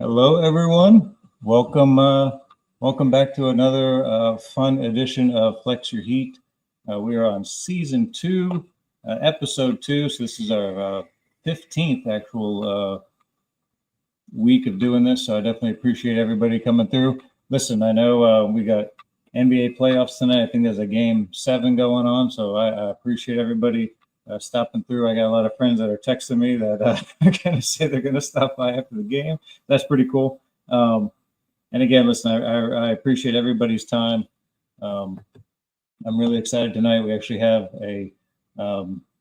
Hello, everyone. Welcome back to another fun edition of Flex Your Heat. We are on season 2, episode 2. So this is our 15th actual week of doing this. So I definitely appreciate everybody coming through. Listen, I know we got NBA playoffs tonight. I think there's a game 7 going on. So I appreciate everybody stopping through. I got a lot of friends that are texting me that are going to say they're going to stop by after the game. That's pretty cool. And again, listen, I appreciate everybody's time. I'm really excited tonight. We actually have a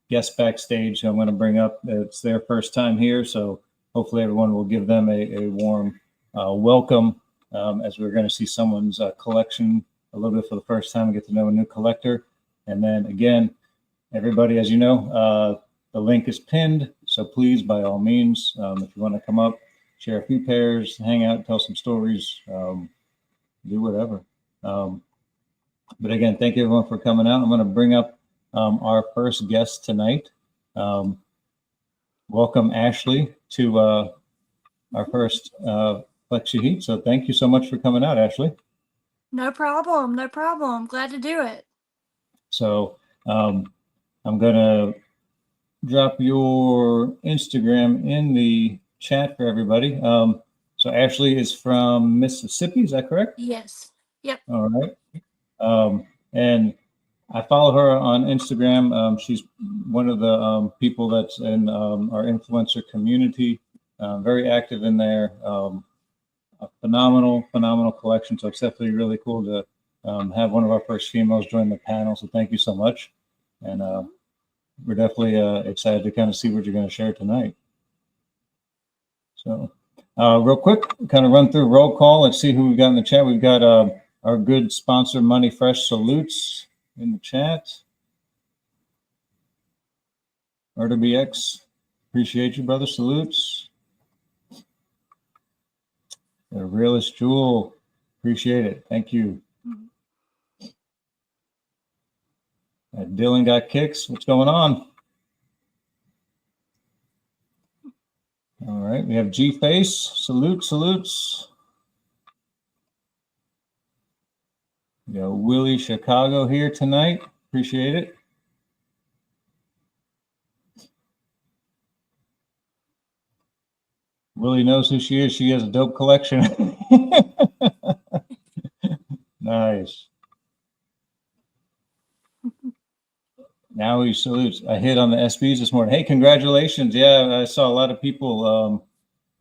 guest backstage who I'm going to bring up. It's their first time here, so hopefully everyone will give them a warm welcome as we're going to see someone's collection a little bit for the first time and get to know a new collector. And then again, everybody, as you know, the link is pinned, so please, by all means, if you want to come up, share a few pairs, hang out, tell some stories, do whatever. But again, thank you everyone for coming out. I'm going to bring up our first guest tonight. Welcome, Ashley, to our first Flex Your Heat. So thank you so much for coming out, Ashley. No problem. No problem. Glad to do it. So I'm going to drop your Instagram in the chat for everybody. So Ashley is from Mississippi, is that correct? Yes. Yep. All right. And I follow her on Instagram. She's one of the people that's in our influencer community, very active in there. A phenomenal collection. So it's definitely really cool to have one of our first females join the panel. So thank you so much. And we're definitely excited to kind of see what you're going to share tonight. So real quick, kind of run through roll call. Let's see who we've got in the chat. We've got our good sponsor, Money Fresh Salutes, in the chat. RWX, appreciate you, brother. Salutes. The Realist Jewel, appreciate it. Thank you. Dylan got kicks. What's going on? All right, we have G Face. Salutes. We got Willie Chicago here tonight. Appreciate it. Willie knows who she is. She has a dope collection. Nice. Now he salutes. I hit on the SBs this morning. Hey, congratulations. Yeah, I saw a lot of people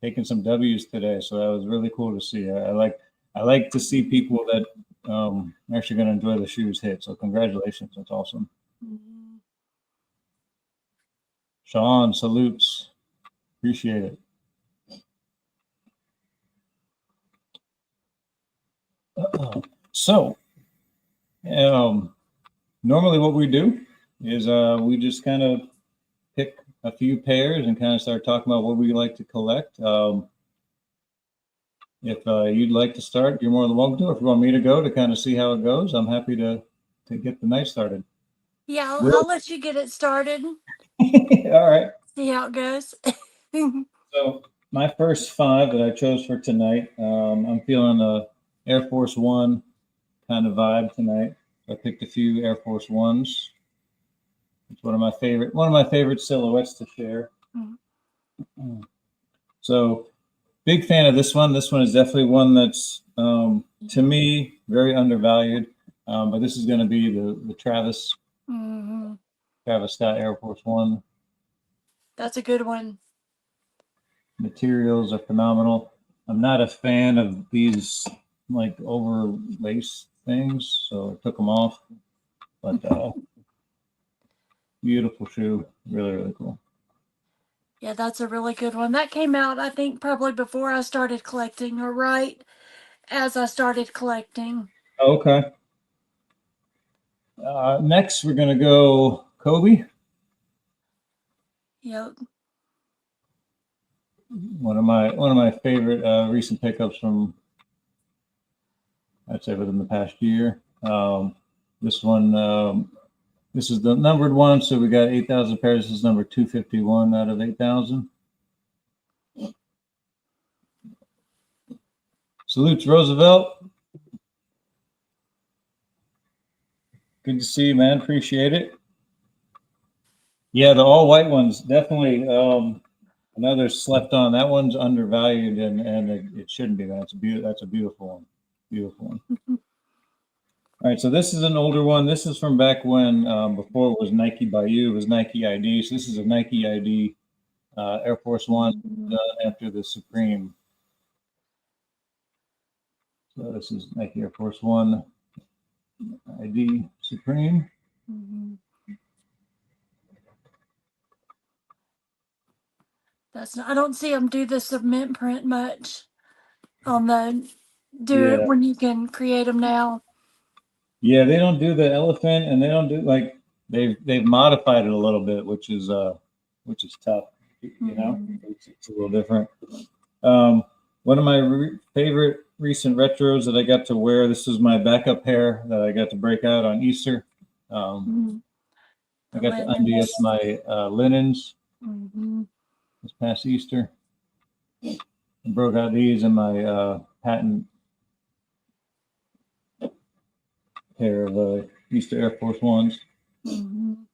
taking some W's today. So that was really cool to see. I like to see people that are actually going to enjoy the shoes hit. So congratulations. That's awesome. Sean, salutes. Appreciate it. So normally what we do is we just kind of pick a few pairs and kind of start talking about what we like to collect. If you'd like to start, you're more than welcome to. If you want me to go to kind of see how it goes, I'm happy to get the night started. Yeah, I'll let you get it started. All right. See how it goes. So my first 5 that I chose for tonight, I'm feeling a Air Force One kind of vibe tonight. I picked a few Air Force Ones. It's one of my favorite silhouettes to share. So big fan of this one. This one is definitely one that's to me very undervalued. But this is going to be the Travis Travis Scott Air Force One. That's a good one. Materials are phenomenal. I'm not a fan of these like overlace things, so I took them off. But beautiful shoe, really cool. Yeah, that's a really good one. That came out, I think, probably before I started collecting, or right as I started collecting. Okay. Next, we're gonna go Kobe. Yep. One of my favorite recent pickups from, I'd say, within the past year. This one, this is the numbered one, so we got 8,000 pairs. This is number 251 out of 8,000. Salutes, Roosevelt. Good to see you, man. Appreciate it. Yeah, the all white ones definitely. Another slept on. That one's undervalued, and it shouldn't be. That's a beautiful one. Beautiful one. All right, so this is an older one. This is from back when before it was Nike Bayou, it was Nike ID. So this is a Nike ID Air Force One after the Supreme. So this is Nike Air Force One ID Supreme. That's not, I don't see them do the cement print much on the it when you can create them now. Yeah, they don't do the elephant, and they don't do like they've modified it a little bit, which is tough. You know, it's a little different. One of my favorite recent retros that I got to wear. This is my backup pair that I got to break out on Easter. I got to undies my linens this past Easter. I broke out these in my patent pair of Easter Air Force Ones. And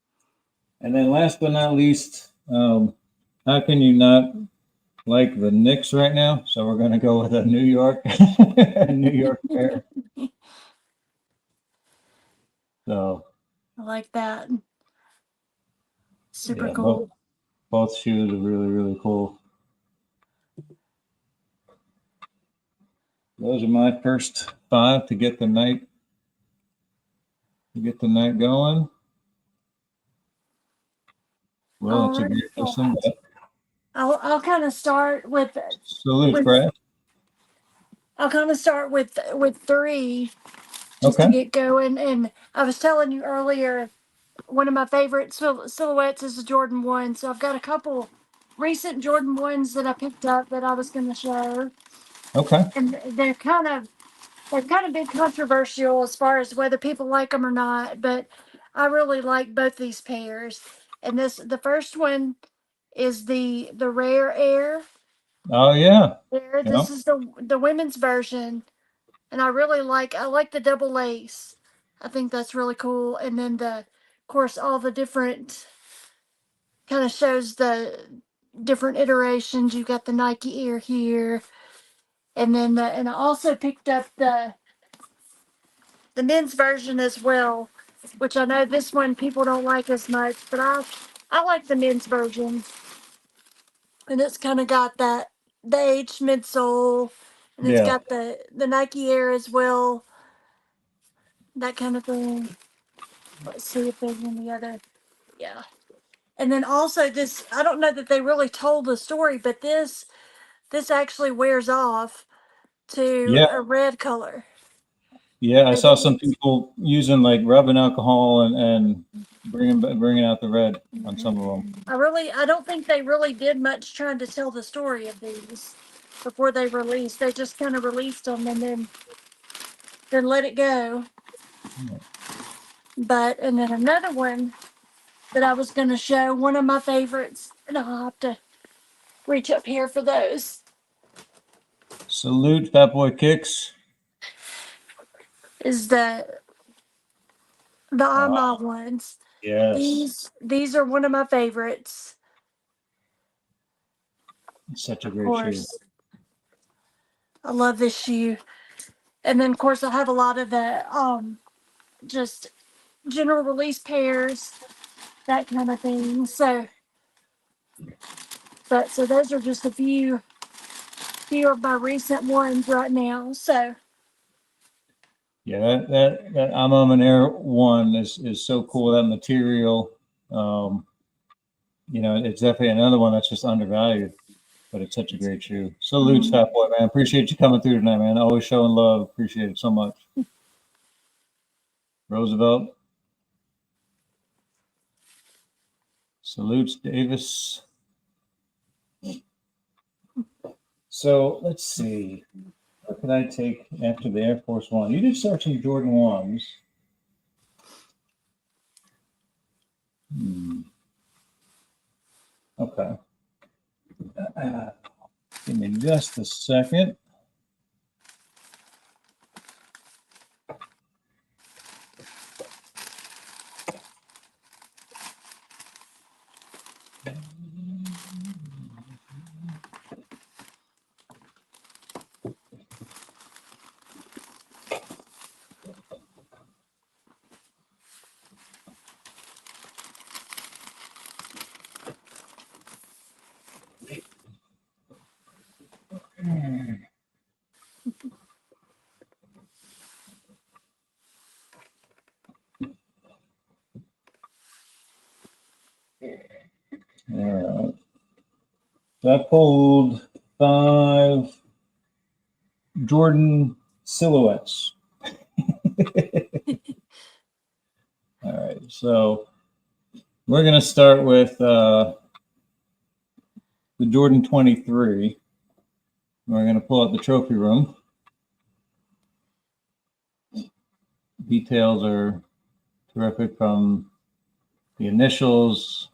then last but not least, how can you not like the Knicks right now? So we're going to go with a New York pair. So I like that. Super cool. Both shoes are really, really cool. Those are my first 5 to get the night going. Well, it's a great listen. I'll kind of start with Salute, Brad. I'll kind of start with 3 just to get going. And I was telling you earlier, one of my favorite silhouettes is the Jordan 1. So I've got a couple recent Jordan 1s that I picked up that I was going to show. Okay. And they've kind of been controversial as far as whether people like them or not, but I really like both these pairs. And the first one is the Rare Air. Oh yeah. This is the women's version, and I like the double lace. I think that's really cool. And then of course, all the different kind of shows the different iterations. You got the Nike Air here, and then and I also picked up the men's version as well, which I know this one people don't like as much, but I like the men's version, and it's kind of got the H midsole, and it's got the Nike Air as well, that kind of thing. Let's see if there's any other, yeah. And then also this, I don't know that they really told the story, but this actually wears off to a red color. Yeah, I saw some people using like rubbing alcohol and bringing out the red on some of them. I don't think they really did much trying to tell the story of these before they released. They just kind of released them and then let it go. But and then another one that I was going to show, one of my favorites, and I'll have to reach up here for those. Salute, Fat Boy Kicks. Is the Ama ones. Yes. These are one of my favorites. It's such a great shoe. I love this shoe. And then of course I have a lot of the just general release pairs, that kind of thing. So those are just a few of my recent ones right now. So yeah, that Ama Air one is so cool. That material, it's definitely another one that's just undervalued, but it's such a great shoe. Salute, Fat Boy, man. Appreciate you coming through tonight, man. Always showing love. Appreciate it so much. Roosevelt. Salutes, Davis. So let's see. What could I take after the Air Force One? You did start some Jordan 1s. Okay. Give me just a second. All right. So I pulled 5 Jordan silhouettes. All right. So we're going to start with the Jordan 23. We're going to pull out the trophy room. Details are terrific, from the initials,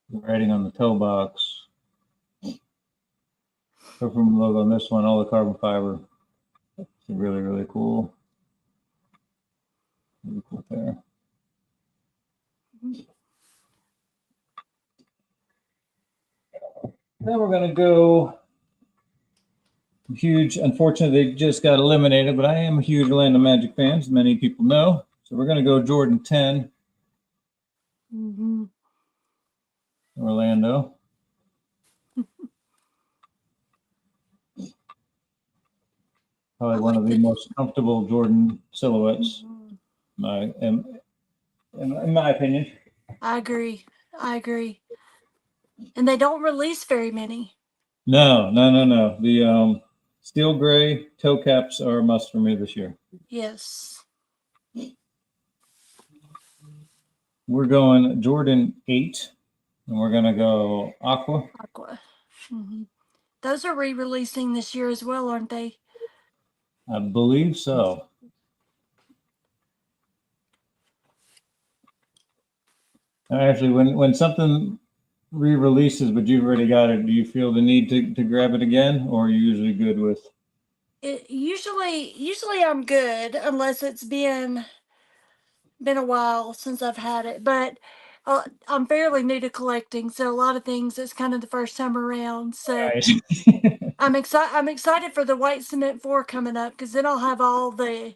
the writing on the toe box, trophy room logo on this one, all the carbon fiber. It's really, really cool. Really cool pair. Then we're going to go huge. Unfortunately, they just got eliminated, but I am a huge Orlando Magic fan, as many people know. So we're going to go Jordan 10. Mm-hmm. Orlando. Probably one of the most comfortable Jordan silhouettes, in my opinion. I agree. And they don't release very many. No. The steel gray toe caps are a must for me this year. Yes. We're going Jordan 8, and we're going to go Aqua. Mm-hmm. Those are re-releasing this year as well, aren't they? I believe so. Actually, when something re-releases, but you've already got it, do you feel the need to grab it again, or are you usually good with it? Usually I'm good, unless it's been a while since I've had it. But I'm fairly new to collecting, so a lot of things it's kind of the first time around. So Right. I'm excited for the White Cement 4 coming up, because then I'll have all the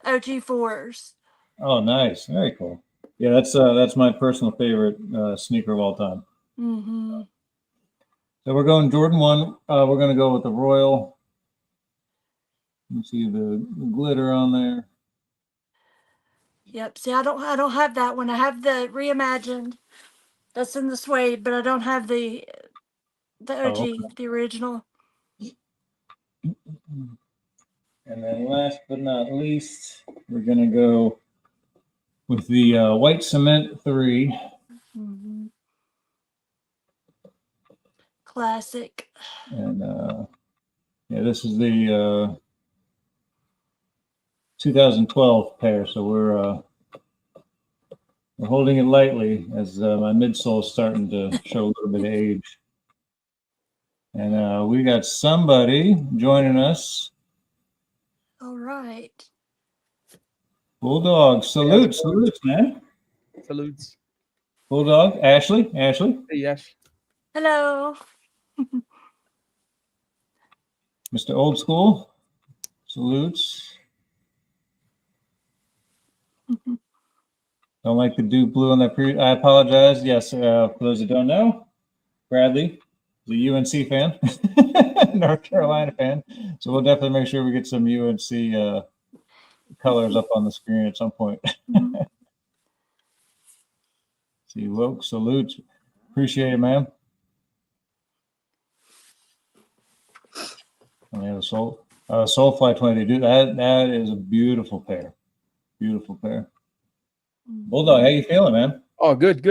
OG 4s. Oh, nice. Very cool. Yeah, that's my personal favorite sneaker of all time. Mm-hmm. So we're going Jordan 1. We're going to go with the Royal. You can see the glitter on there. Yep. See, I don't have that one. I have the reimagined. That's in the suede, but I don't have the OG, okay. the original. And then last but not least, we're going to go with the White Cement 3. Mm-hmm. Classic. And yeah, this is the 2012 pair, so we're holding it lightly, as my midsole is starting to show a little bit of age. And we got somebody joining us. All right. Bulldog, salutes, man. Salutes. Bulldog, Ashley. Hey, Ash. Hello. Mr. Old School, salutes. Don't like the Duke blue on that I apologize. Yes, for those that don't know, Bradley, the UNC fan, North Carolina fan. So we'll definitely make sure we get some UNC colors up on the screen at some point. See, Woke, salutes. Appreciate it, man. And the Soulfly 20, dude. That is a beautiful pair. Beautiful pair. Bulldog, how you feeling, man? Oh, good.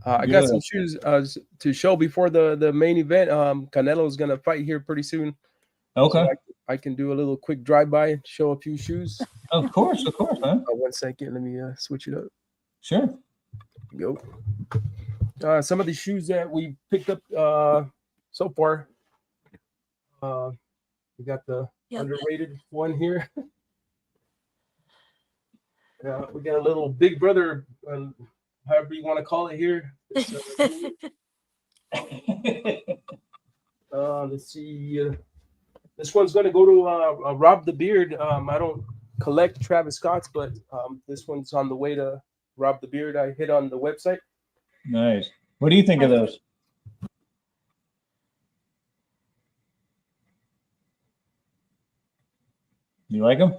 I got some shoes to show before the main event. Canelo's gonna fight here pretty soon. Okay. So I can do a little quick drive-by and show a few shoes. Of course, man. 1 second, let me switch it up. Sure. Go. Some of the shoes that we picked up so far. We got the underrated one here. We got a little Big Brother, however you want to call it here. Let's see. This one's gonna go to Rob the Beard. I don't collect Travis Scott's, but this one's on the way to Rob the Beard. I hit on the website. Nice. What do you think of those? You like them?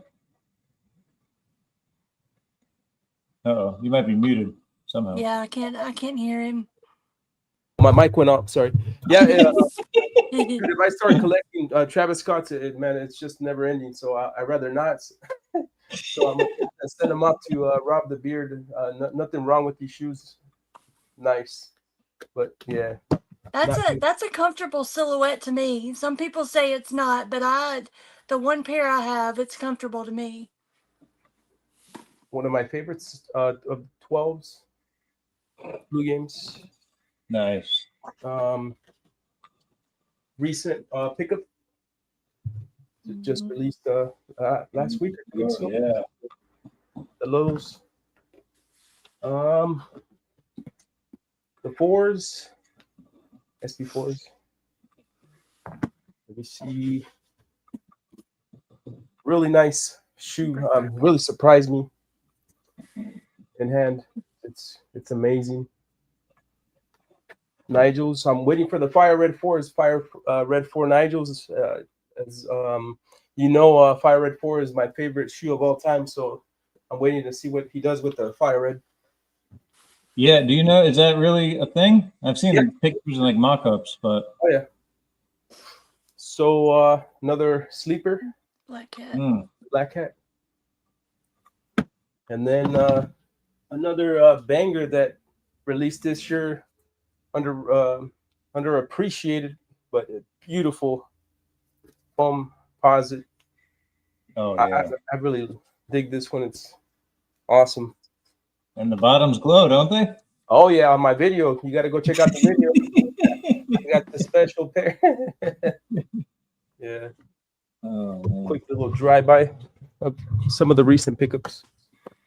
Uh-oh, you might be muted somehow. Yeah, I can't hear him. My mic went off. Sorry. Yeah. If I start collecting Travis Scott's, man, it's just never ending. So I'd rather not. So I'm gonna send them up to Rob the Beard. Nothing wrong with these shoes. Nice, but yeah. That's a comfortable silhouette to me. Some people say it's not, but the one pair I have, it's comfortable to me. One of my favorites of 12s, Blue Games. Nice. Recent pickup just released last week. I think so. Yeah. The lows. The fours, SB4s. Let me see. Really nice shoe. Really surprised me in hand. It's amazing. Nigels. I'm waiting for the Fire Red 4s. Fire Red 4 Nigels. As you know, Fire Red 4 is my favorite shoe of all time. So I'm waiting to see what he does with the Fire Red. Yeah. Do you know? Is that really a thing? I've seen the pictures and like mock-ups, but oh yeah. So another sleeper. Black Cat. Black Cat. And then another banger that released this year, underappreciated but beautiful foam posit. oh yeah. I really dig this one. It's awesome. And the bottoms glow, don't they? Oh yeah, on my video, you got to go check out the video. I got the special pair. Yeah. Oh, man. Quick little drive-by of some of the recent pickups.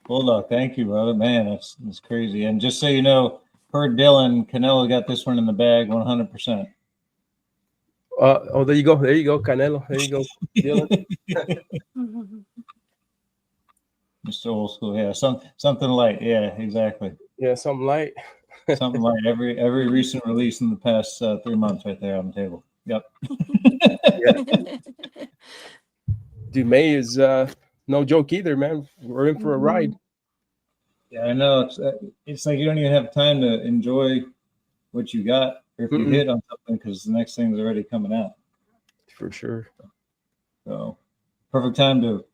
Hold on. Thank you, brother. Man, that's crazy. And just so you know, per Dylan, Canelo got this one in the bag 100%. Oh, there you go. There you go, Canelo. There you go, Dylan. Mr. Old School. Yeah, something light. Yeah, exactly. Yeah, something light. Something light. Every recent release in the past 3 months right there on the table. Yep. Dude, May is no joke either, man. We're in for a ride. Yeah, I know. It's like you don't even have time to enjoy what you got, or if you hit on something, because the next thing's already coming out. For sure. So, perfect time to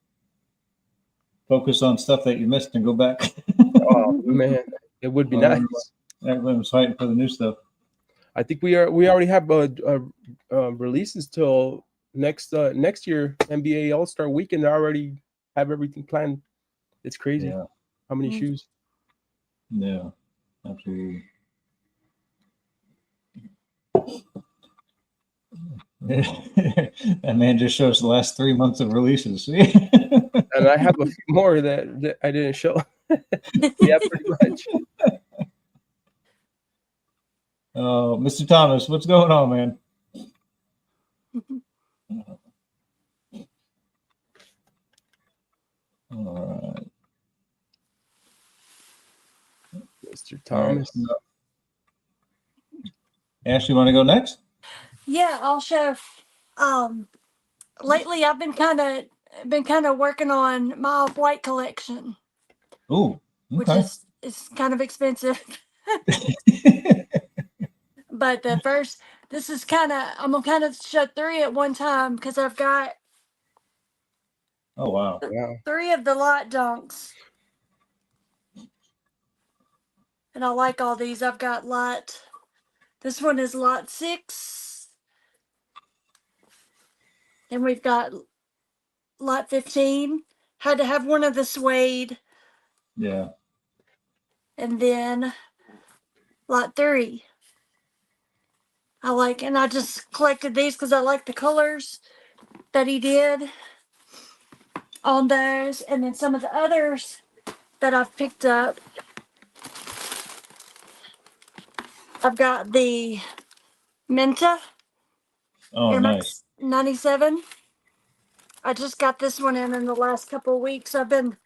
focus on stuff that you missed and go back. Oh man, it would be nice. Everyone's fighting for the new stuff. I think we already have releases till next year NBA All-Star Weekend. They already have everything planned. It's crazy. Yeah. How many shoes? Yeah, absolutely. That man just shows the last 3 months of releases. And I have a few more that I didn't show. Yeah, pretty much. Oh, Mr. Thomas, what's going on, man? All right. Mr. Thomas. Ashley, want to go next? Yeah, I'll show. Lately I've been kind of working on my off-white collection. Ooh, which okay. is kind of expensive. But I'm gonna kind of show 3 at one time because I've got Oh wow. 3 of the lot dunks. And I like all these. I've got this one is lot 6. And we've got lot 15. Had to have one of the suede. Yeah. And then lot 3. And I just collected these because I like the colors that he did on those. And then some of the others that I've picked up. I've got the Menta Oh, Air nice. Max 97. I just got this one in the last couple of weeks. I've been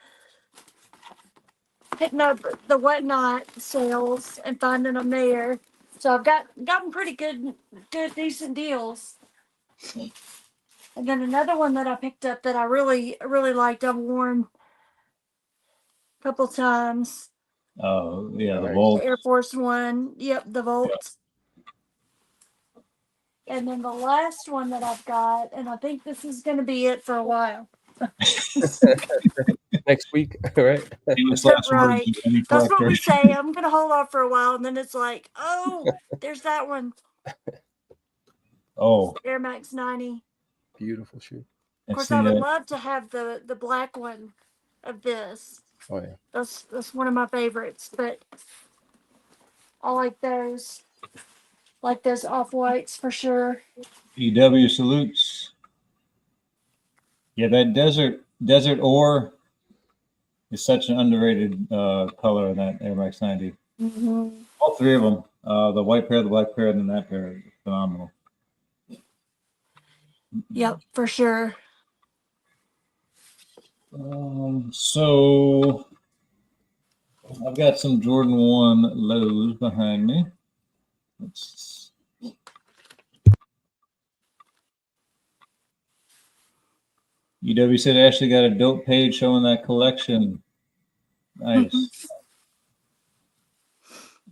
hitting up the Whatnot sales and finding them there. So I've gotten pretty good, decent deals. And then another one that I picked up that I really liked, I've worn a couple times. Oh, yeah, the Nice. Volt. The Air Force One. Yep, the Volt. And then the last one that I've got, and I think this is going to be it for a while. Next week, right? Famous last Right. words of any That's what collector. we say. I'm going to hold off for a while, and then it's like, oh, there's that one. Oh, Air Max 90. Beautiful shoe. Of I course, see I would that. love to have the black one of this. Oh yeah. That's one of my favorites, but I like those. Like those off-whites for sure. EW salutes. Yeah, that desert ore is such an underrated color in that Air Max 90. Mm-hmm. All three of them, the white pair, the black pair, and then that pair, are phenomenal. Yep, for sure. So I've got some Jordan 1 lows behind me. UW said Ashley got a dope page showing that collection. Nice.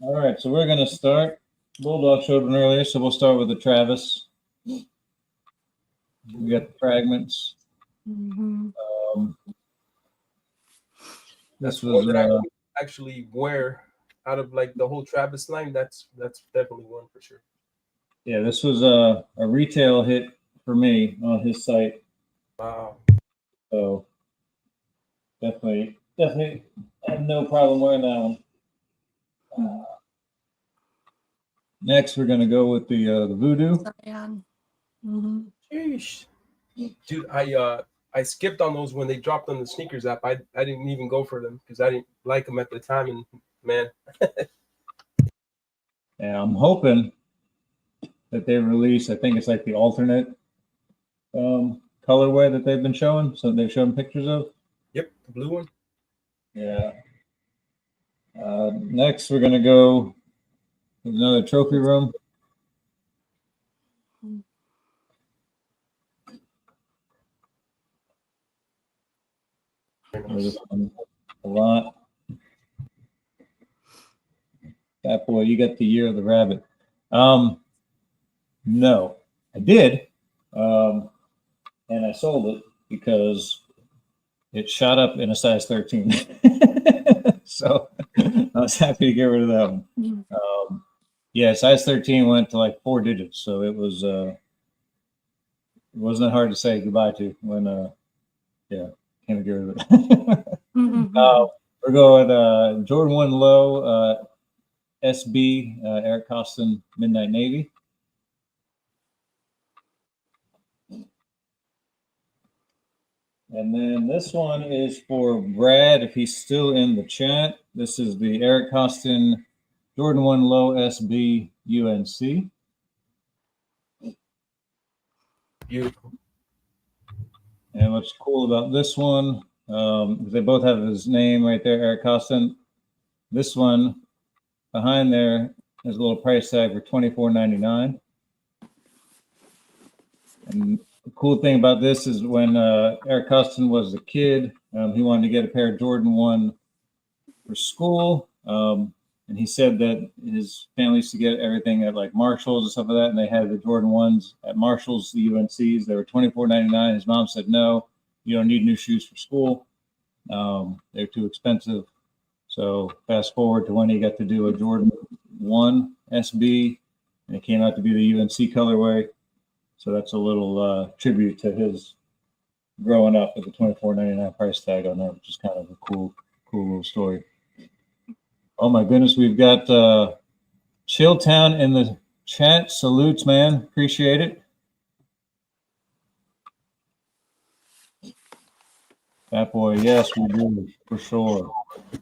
All right, so we're going to start. Bulldog showed one earlier, so we'll start with the Travis. We got the fragments. Mm-hmm. This One was that I would actually wear out of like the whole Travis line. That's definitely one for sure. yeah, this was a retail hit for me on his site. Wow. So definitely have no problem wearing that one. Next, we're gonna go with the Voodoo. Mm-hmm. Sheesh. Dude, I skipped on those when they dropped on the sneakers app. I didn't even go for them because I didn't like them at the time. And man, And I'm hoping that they release. I think it's like the alternate colorway that they've been showing. So they've shown pictures of. yep, the blue one. Yeah. Next, we're gonna go with another trophy room. This one a lot. That boy, you got the year of the rabbit. No, I did, and I sold it because it shot up in a size 13. So I was happy to get rid of that one. Mm-hmm. Yeah, size 13 went to like 4 digits, so it was it wasn't hard to say goodbye to when yeah, can't get rid of it. Mm-hmm. We're going with Jordan 1 low SB Eric Costin Midnight Navy. And then this one is for Brad, if he's still in the chat. This is the Eric Costin Jordan 1 Low SB UNC. Beautiful. And what's cool about this one, they both have his name right there, Eric Costin. This one behind there is a little price tag for $24.99. And the cool thing about this is when Eric Costin was a kid, he wanted to get a pair of Jordan 1 for school. And he said that his family used to get everything at like Marshall's and stuff like that. And they had the Jordan 1s at Marshall's, the UNCs. They were $24.99. His mom said, no, you don't need new shoes for school. They're too expensive. So fast forward to when he got to do a Jordan 1 SB, and it came out to be the UNC colorway. So that's a little tribute to his growing up with the $24.99 price tag on there, which is kind of a cool little story. Oh my goodness, we've got Chilltown in the chat. Salutes, man. Appreciate it. That boy, yes, we do, for sure.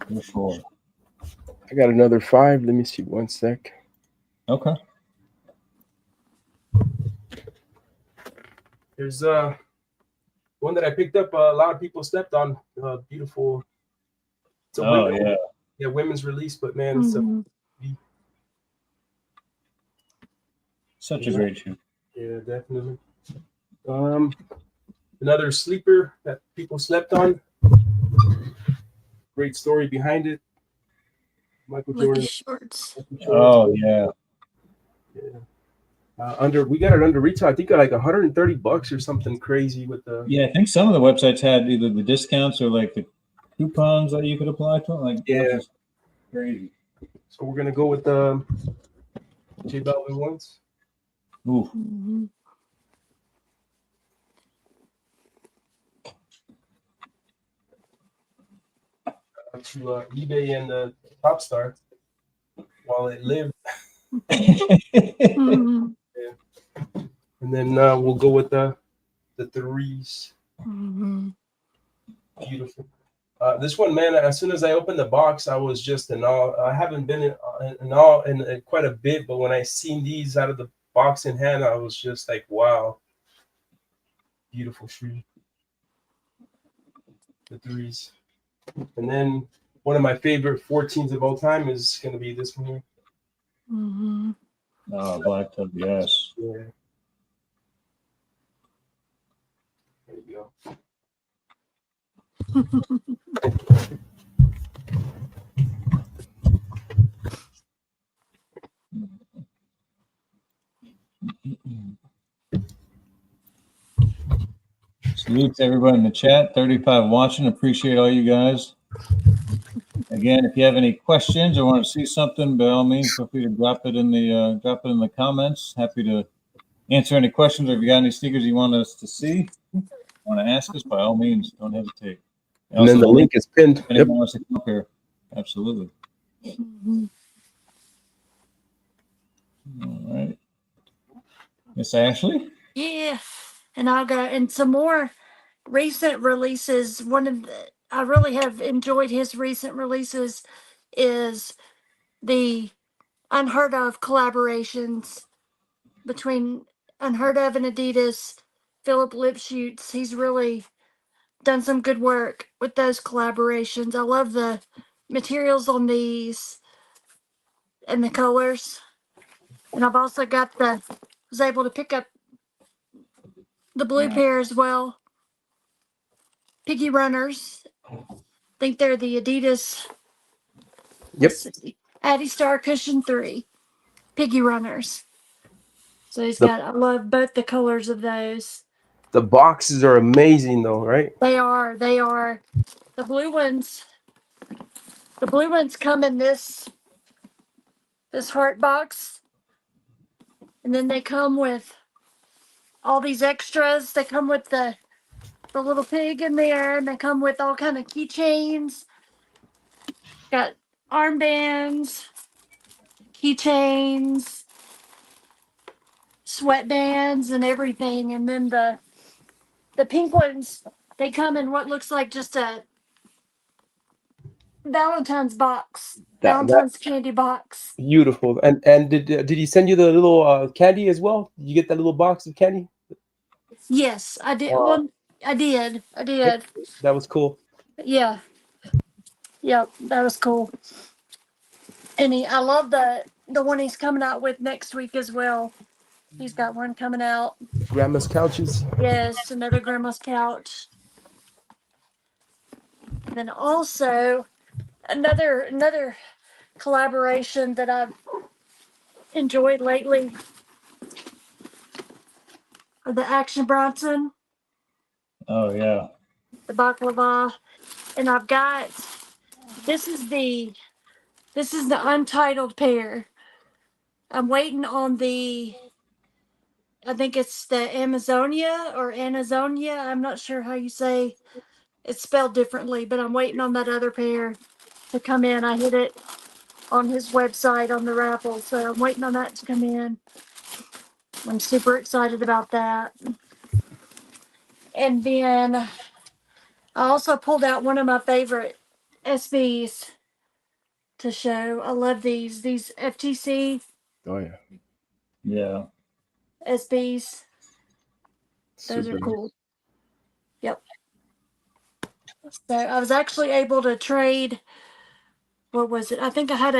For sure. I got another 5. Let me see. One sec. Okay. There's one that I picked up. A lot of people stepped on. Beautiful. It's a Oh yeah. Yeah, women's release, but man, it's Mhm. Such a great shoe. yeah, definitely. Another sleeper that people slept on. Great story behind it. Michael Lucky Jordan. shorts. Oh yeah. We got it under retail. I think at like $130 or something crazy with the. Yeah, I think some of the websites had either the discounts or like the coupons that you could apply to. Like Yeah. that's just crazy. So we're gonna go with the J Balvin ones. Ooh. Mhm. To eBay and Top Star while it lived, Mhm. and then we'll go with the threes. Mhm. Beautiful. This one, man. As soon as I opened the box, I was just in awe. I haven't been in awe in quite a bit, but when I seen these out of the box in hand, I was just like, wow, beautiful shoe. The threes, and then one of my favorite 14s of all time is going to be this one here. Mhm. Oh, Black Tub, yes. Yeah. There you go. Salute to everybody in the chat. 35 watching. Appreciate all you guys. Again, if you have any questions or want to see something, by all means, feel free to drop it in the comments. Happy to answer any questions, or if you got any sneakers you want us to see, want to ask us, by all means, don't hesitate. And then the link is pinned. If anyone wants to compare, absolutely. Mhm. All right, Miss Ashley. Yeah, and I'll go and some more recent releases. I really have enjoyed his recent releases is the Unheard Of collaborations between Unheard Of and Adidas. Philip Lipschutz, he's really done some good work with those collaborations. I love the materials on these and the colors. And I've also was able to pick up the blue pair as well. Piggy Runners. I think they're the Adidas. Yep. Addy Star Cushion 3. Piggy Runners. So I love both the colors of those. The boxes are amazing though, right? They are. The blue ones come in this heart box. And then they come with all these extras. They come with the little pig in there, and they come with all kind of keychains. Got armbands, keychains, sweatbands, and everything. And then the pink ones, they come in what looks like just a Valentine's box, Valentine's candy box. Beautiful. And did he send you the little candy as well? Did you get that little box of candy? Yes, I did. Wow. Well, I did. That was cool. Yeah. Yep, that was cool. And I love the one he's coming out with next week as well. He's got one coming out. Grandma's couches. Yes, another grandma's couch. And then also another collaboration that I've enjoyed lately are the Action Bronson, Oh yeah. the baklava, and I've got this is the untitled pair. I'm waiting on I think it's the Amazonia or Anazonia. I'm not sure how you say it's spelled differently, but I'm waiting on that other pair to come in. I hit it on his website on the raffle, so I'm waiting on that to come in. I'm super excited about that. And then I also pulled out one of my favorite SBs to show. I love these FTC Oh yeah. Yeah. SBs. Those Super are cool. Yep. So I was actually able to trade. What was it? I think I had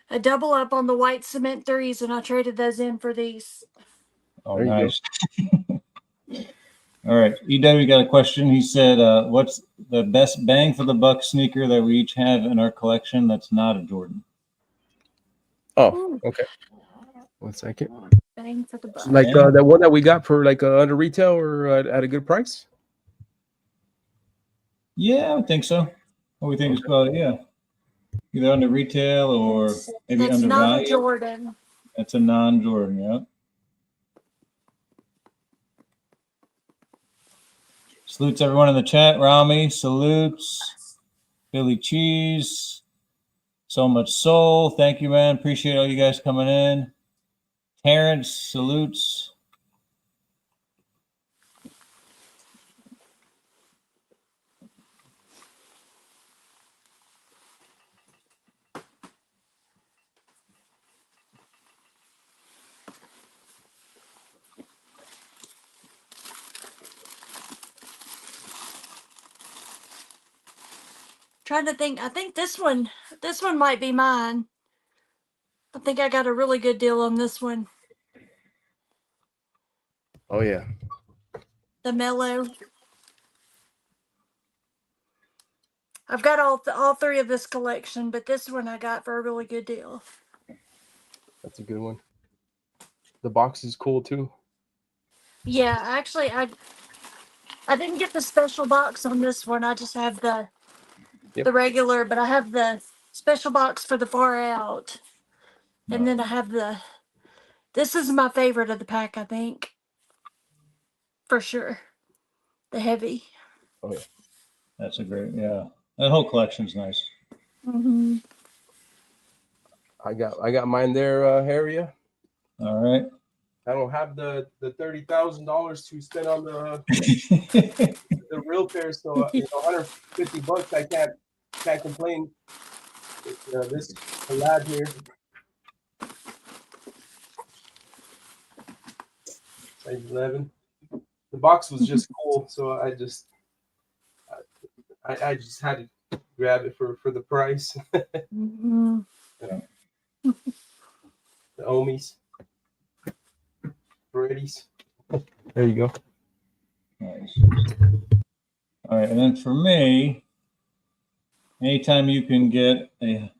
a double up on the white cement threes, and I traded those in for these. Oh, There you nice. All right. EW got a question. He said, what's the best bang for the buck sneaker that we each have in our collection that's not a Jordan? Oh, Ooh, okay. 1 second. bang for the buck. Like Yeah. that one that we got for like under retail or at a good price. Yeah, I would think so. What we think is about it, yeah. Either under retail or maybe That's under not a value. Jordan. That's a non-Jordan, yeah. Salutes everyone in the chat. Rami, salutes. Billy Cheese. So much soul. Thank you, man. Appreciate all you guys coming in. Terrence, salutes. Trying to think. I think this one might be mine. I think I got a really good deal on this one. Oh yeah. The Mellow. I've got all three of this collection, but this one I got for a really good deal. That's a good one. The box is cool too. Yeah, actually, I didn't get the special box on this one. I just have the regular, but I have the special box for the far out, and then I have the. This is my favorite of the pack, I think, for sure. The heavy. Oh yeah. That's a great, yeah. That whole collection's nice. Mm-hmm. I got mine there, Harriet. All right. I don't have the $30,000 to spend on the real pair, so $150. I can't complain. This collab here, size 11. The box was just cool, so I just had to grab it for the price. Mm-hmm. The Omis, Brady's. There you go. Nice. All right, and then for me, anytime you can get a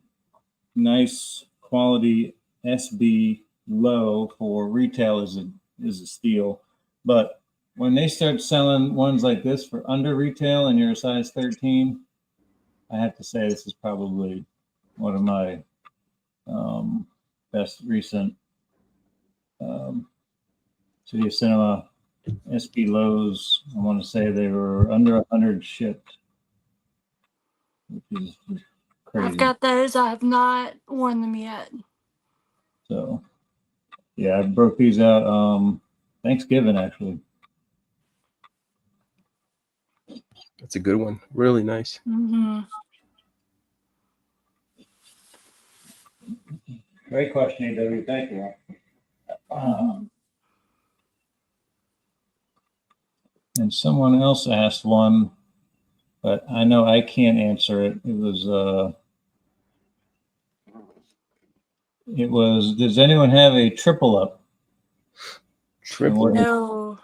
nice quality SB low for retail is a steal. But when they start selling ones like this for under retail and you're a size 13, I have to say this is probably one of my best recent City of Cinema SB lows. I want to say they were under 100 shipped, which is crazy. I've got those. I have not worn them yet. So, yeah, I broke these out Thanksgiving actually. That's a good one. Really nice. Mm-hmm. Great question, AW. Thank you. And someone else asked one, but I know I can't answer it. It was, does anyone have a triple up? Triple. No,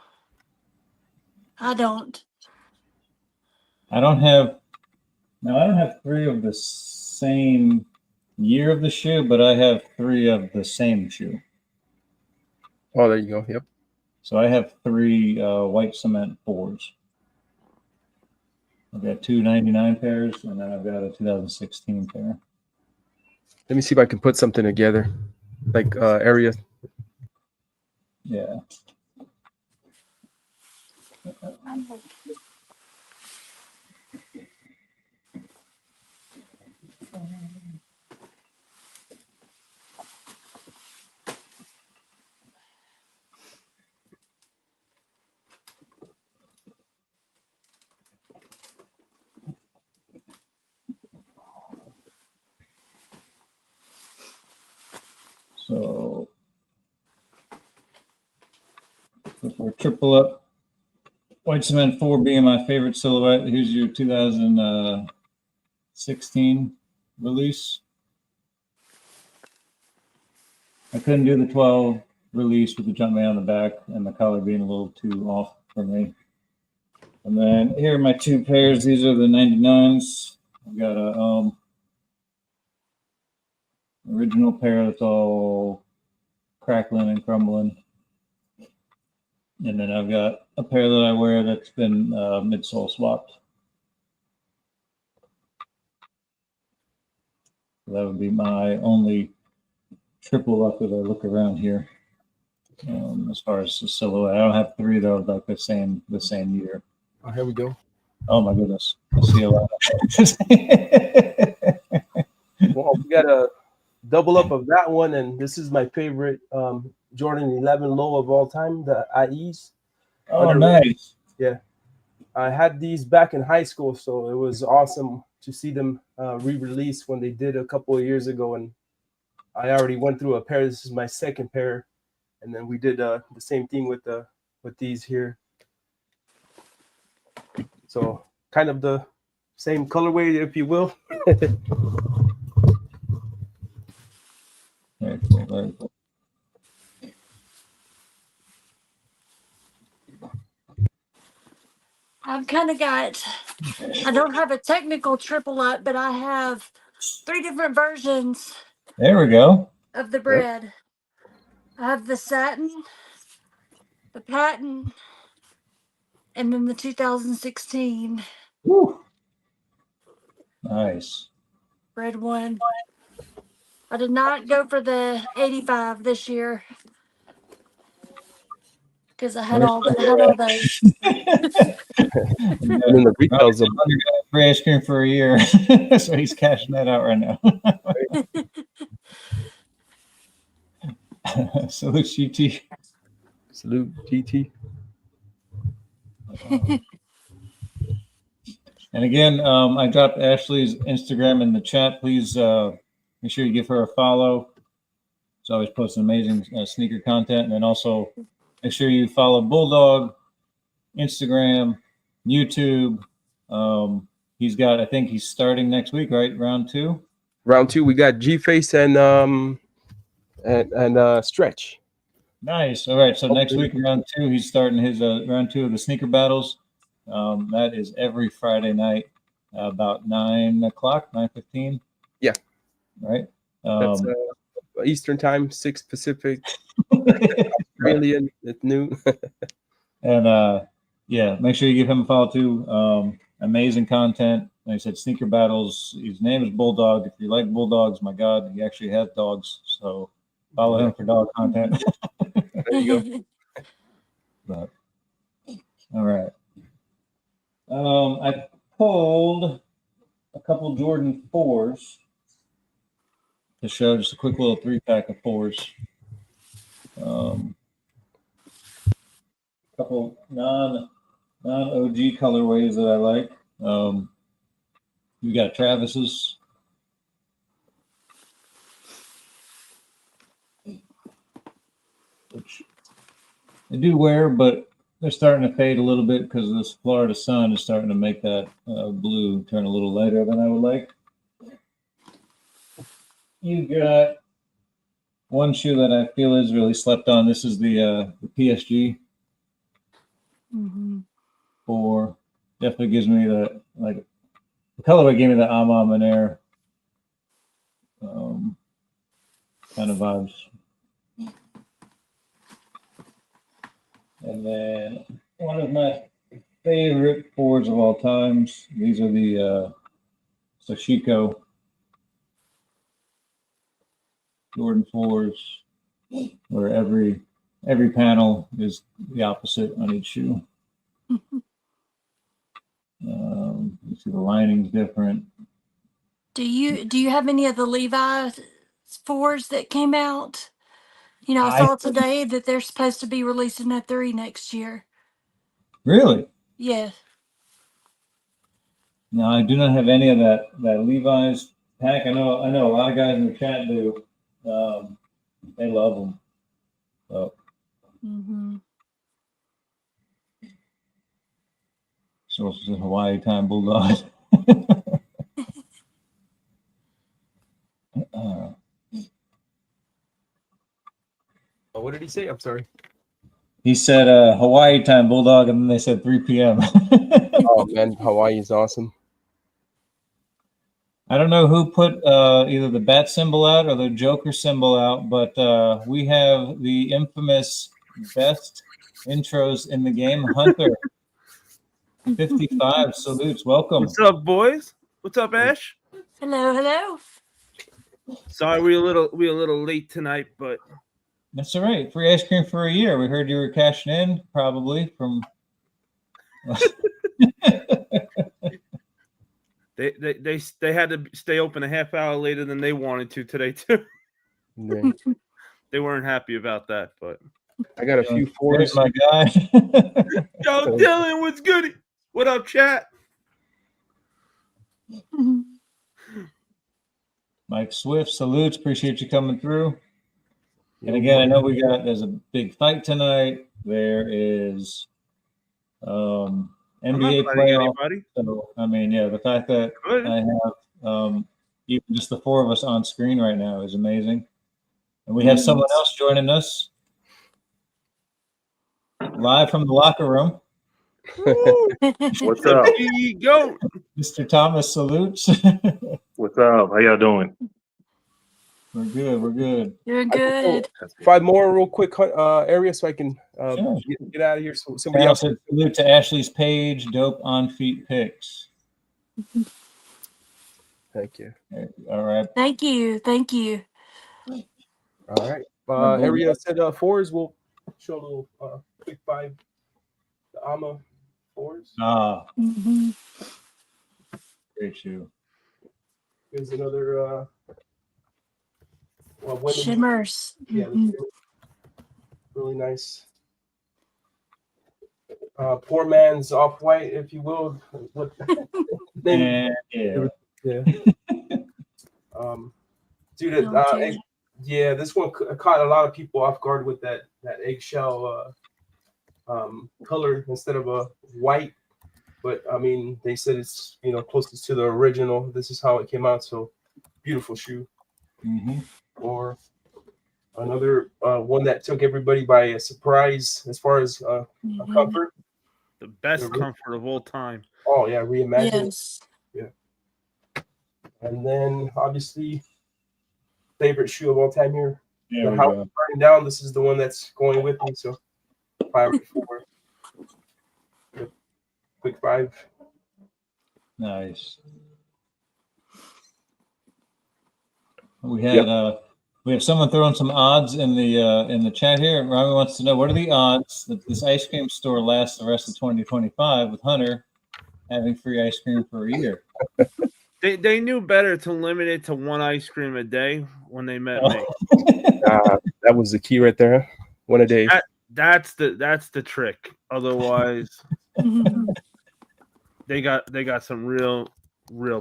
I don't. I don't have three of the same year of the shoe, but I have three of the same shoe. Oh, there you go. Yep. So I have three white cement fours. I've got two 99 pairs, and then I've got a 2016 pair. Let me see if I can put something together, like area. Yeah. So Or triple up. White Cement 4 being my favorite silhouette. Here's your 2016 release. I couldn't do the 12 release with the Jumpman on the back and the color being a little too off for me. And then here are my two pairs. These are the 99s. I've got a original pair that's all crackling and crumbling. And then I've got a pair that I wear that's been midsole swapped. So that would be my only triple up as I look around here. As far as the silhouette, I don't have three though, like the same year. Oh, here we go. Oh my goodness, I see a lot. Well, we got a double up of that one, and this is my favorite Jordan 11 low of all time, the IEs. Oh, nice. Yeah, I had these back in high school, so it was awesome to see them re-release when they did a couple of years ago. And I already went through a pair. This is my second pair, and then we did the same thing with these here. So kind of the same colorway, if you will. Very cool, very cool. I've kind of got, I don't have a technical triple up, but I have 3 different versions There we go. of the bread. I have the satin, the patent, and then the 2016 Woo. Nice. red one. I did not go for the 85 this year because I had all those. And then the retails of Free ice cream for a year, so he's cashing that out right now. Salute GT. Salute GT. And again, I dropped Ashley's Instagram in the chat. Please make sure you give her a follow. She's always posting amazing sneaker content. And then also make sure you follow Bulldog, Instagram, YouTube. He's got, I think he's starting next week, right? Round 2. Round 2, we got G-Face and Stretch. Nice. All right. So next week, round 2, he's starting his round 2 of the sneaker battles. That is every Friday night, about 9 o'clock, 9:15. Yeah. Right. That's Eastern time, 6 Pacific. Australian at noon. And yeah, make sure you give him a follow too. Amazing content. Like I said, sneaker battles. His name is Bulldog. If you like bulldogs, my God, he actually has dogs. So follow him for dog content. There you go. But, all right. I pulled a couple Jordan 4s to show just a quick little 3-pack of 4s. Couple non-OG colorways that I like. We got Travis's. Which I do wear, but they're starting to fade a little bit because this Florida sun is starting to make that blue turn a little lighter than I would like. You got one shoe that I feel is really slept on. This is the PSG. Mm-hmm. 4 definitely gives me the, like, the colorway gave me the Manera kind of vibes. And then one of my favorite 4s of all times. These are the Sashiko Jordan 4s, where every panel is the opposite on each shoe. You see the lining's different. Do you have any of the Levi's 4s that came out? You know, I saw today that they're supposed to be releasing a 3 next year. Really? Yeah. No, I do not have any of that Levi's pack. I know a lot of guys in the chat do. They love them. So. Mm-hmm. Sources of Hawaii time bulldog. What did he say? I'm sorry. He said Hawaii time bulldog, and then they said 3 p.m. Oh man, Hawaii is awesome. I don't know who put either the bat symbol out or the Joker symbol out, but we have the infamous best intros in the game, Hunter. 55 salutes. Welcome. What's up, boys? What's up, Ash? Hello, hello. Sorry we a little late tonight, but That's all right. Free ice cream for a year. We heard you were cashing in, probably from. they had to stay open a half hour later than they wanted to today too. Yeah. They weren't happy about that, but I got a few There's fours. my guy. yo, Dylan, what's good? What up, chat? Mike Swift salutes. Appreciate you coming through. And again, I know there's a big fight tonight. There is I'm NBA not fighting playoff. anybody. So I mean, yeah, the fact that Good. I have even just the four of us on screen right now is amazing. And we have someone else joining us live from the locker room. What's up? There you go. Mr. Thomas salutes. What's up? How y'all doing? We're good. We're good. Doing good. 5 more real quick area so I can Sure. get out of here. So somebody And else. also salute to Ashley's page, Dope on Feet Picks. Thank you. All right. Thank you. Thank you. All right. Area said fours. We'll show a little quick 5. The AMA fours. Mhm. Great shoe. Here's another women. Shimmers. Yeah, Mhm. really nice. Poor man's off-white, if you will. What? And yeah. Yeah. Dude, Okay. yeah, this one caught a lot of people off guard with that eggshell color instead of a white. But I mean, they said it's closest to the original. This is how it came out. So beautiful shoe. Mm-hmm. Or another one that took everybody by surprise as far as Mhm. comfort. The best comfort of all time. Oh yeah, reimagined. Yes. And then obviously favorite shoe of all time here. There The we house go. is burning down. This is the one that's going with me. So 5 or 4. Yep. Quick 5. Nice. We have someone throwing some odds in the chat here. Rami wants to know, what are the odds that this ice cream store lasts the rest of 2025 with Hunter having free ice cream for a year? They knew better to limit it to 1 ice cream a day when they met me. That was the key right there. Huh? 1 a day. That's the trick. Otherwise, Mhm. they got some real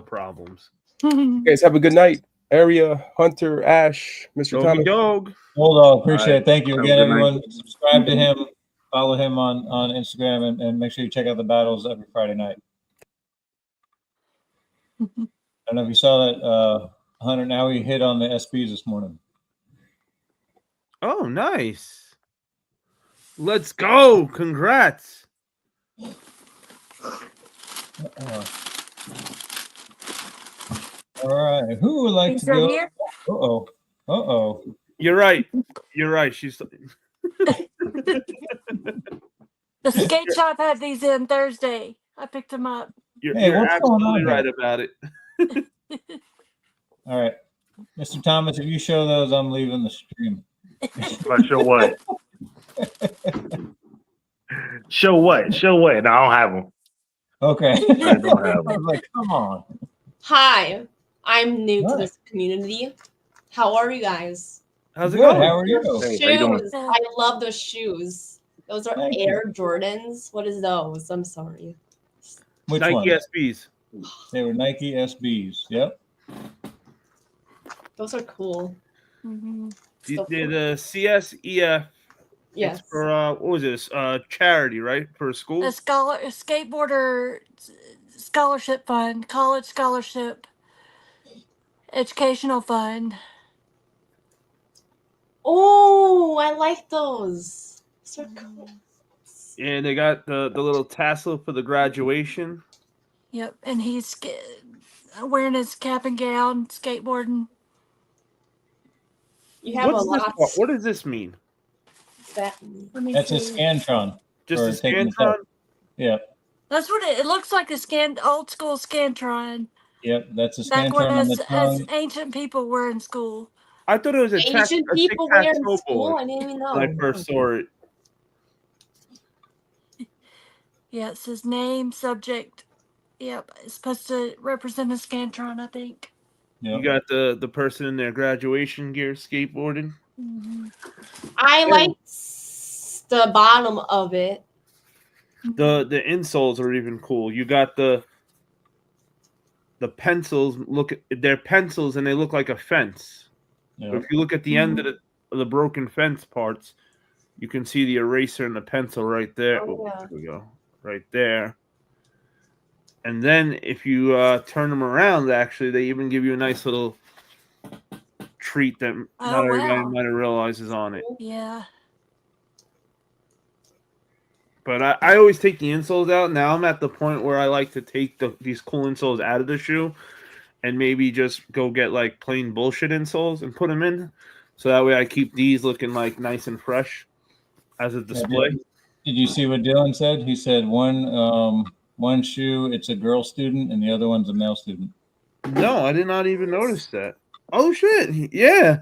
problems. You guys have a good night. Area, Hunter, Ash, Mr. Doggy Thomas. dog. Hold on. Appreciate it. Thank you Have a again, good night. everyone. Subscribe to him. Follow him on Instagram and make sure you check out the battles every Friday night. I don't know if you saw that, Hunter. Now he hit on the SBs this morning. Oh, nice. Let's go. Congrats. All right. Who would like Is to that go? here? Uh-oh. Uh-oh. You're right. She's The skate shop had these in Thursday. I picked them up. you're Hey, what's going on absolutely right here? about it. All right. Mr. Thomas, if you show those, I'm leaving the stream. But show what? Show what? Show what? No, I don't have them. Okay. I don't have I was them. like, come on. Hi, I'm new to What? this community. How are you guys? How's it Good. going? How are you? Hey, how you doing? Shoes. I love those shoes. Those are Thank you. Air Jordans. What is those? I'm sorry. Which Nike one? SBs. They were Nike SBs. Yep. Those are cool. Mhm. So They're cool. the CSEF Yes. It's for what was this? Charity, right? For a school. A skateboarder scholarship fund, college scholarship, educational fund. Oh, I like those. So cool. And they got the little tassel for the graduation. Yep, and he's wearing his cap and gown, skateboarding. You have What's a this lot. part? What does this mean? That Let me That's a see. Scantron. Just for a taking the Scantron? test. Yeah. That's what it looks like. Old school Scantron. Yep. That's a Back when Scantron on the as tongue. ancient people were in school. I thought it was a Asian people wear in tic-tac-toe school. board I didn't even know. when I first saw it. Yeah, it says name, subject. Yep, it's supposed to represent a Scantron, I think. Yep. You got the person in their graduation gear skateboarding. Mm-hmm. I like the bottom of it. The insoles are even cool. You got the pencils. They're pencils and they look like a fence. Yep. If you look at the end of the broken fence parts, you can see the eraser and the pencil right there. Oh, Oh, yeah. there we go. Right there. And then if you turn them around, actually, they even give you a nice little treat that not everybody wow. might have realized is on it. Yeah. But I always take the insoles out. Now I'm at the point where I like to take these cool insoles out of the shoe and maybe just go get like plain bullshit insoles and put them in. So that way I keep these looking like nice and fresh as a display. Did you see what Dylan said? He said one shoe, it's a girl student, and the other one's a male student. No, I did not even notice that. Oh shit! Yeah.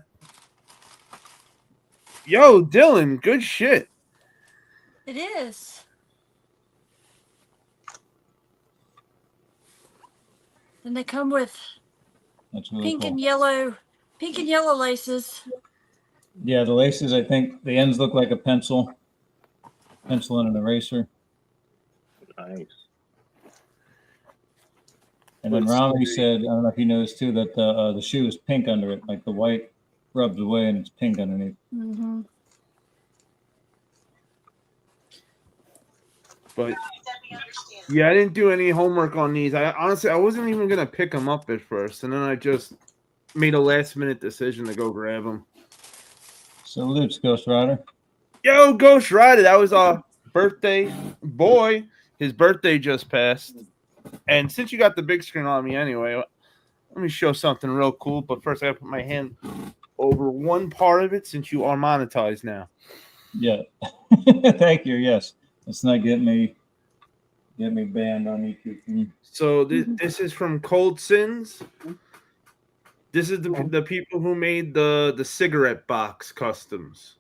Yo, Dylan, good shit. It is. And they come with That's really pink cool. and yellow laces. Yeah, the laces, I think the ends look like a pencil and an eraser. Nice. And then Rami said, I don't know if you noticed too, that the shoe is pink under it, like the white rubs away and it's pink underneath. Mm-hmm. But yeah, I didn't do any homework on these. I wasn't even gonna pick them up at first, and then I just made a last minute decision to go grab them. Salutes, Ghost Rider. Yo, Ghost Rider, that was our birthday boy. His birthday just passed, and since you got the big screen on me anyway, let me show something real cool. But first, I gotta put my hand over one part of it since you are monetized now. Yeah. Thank you. Yes. Let's not get me banned on YouTube. So this is from Cold Sins. This is the people who made the cigarette box customs.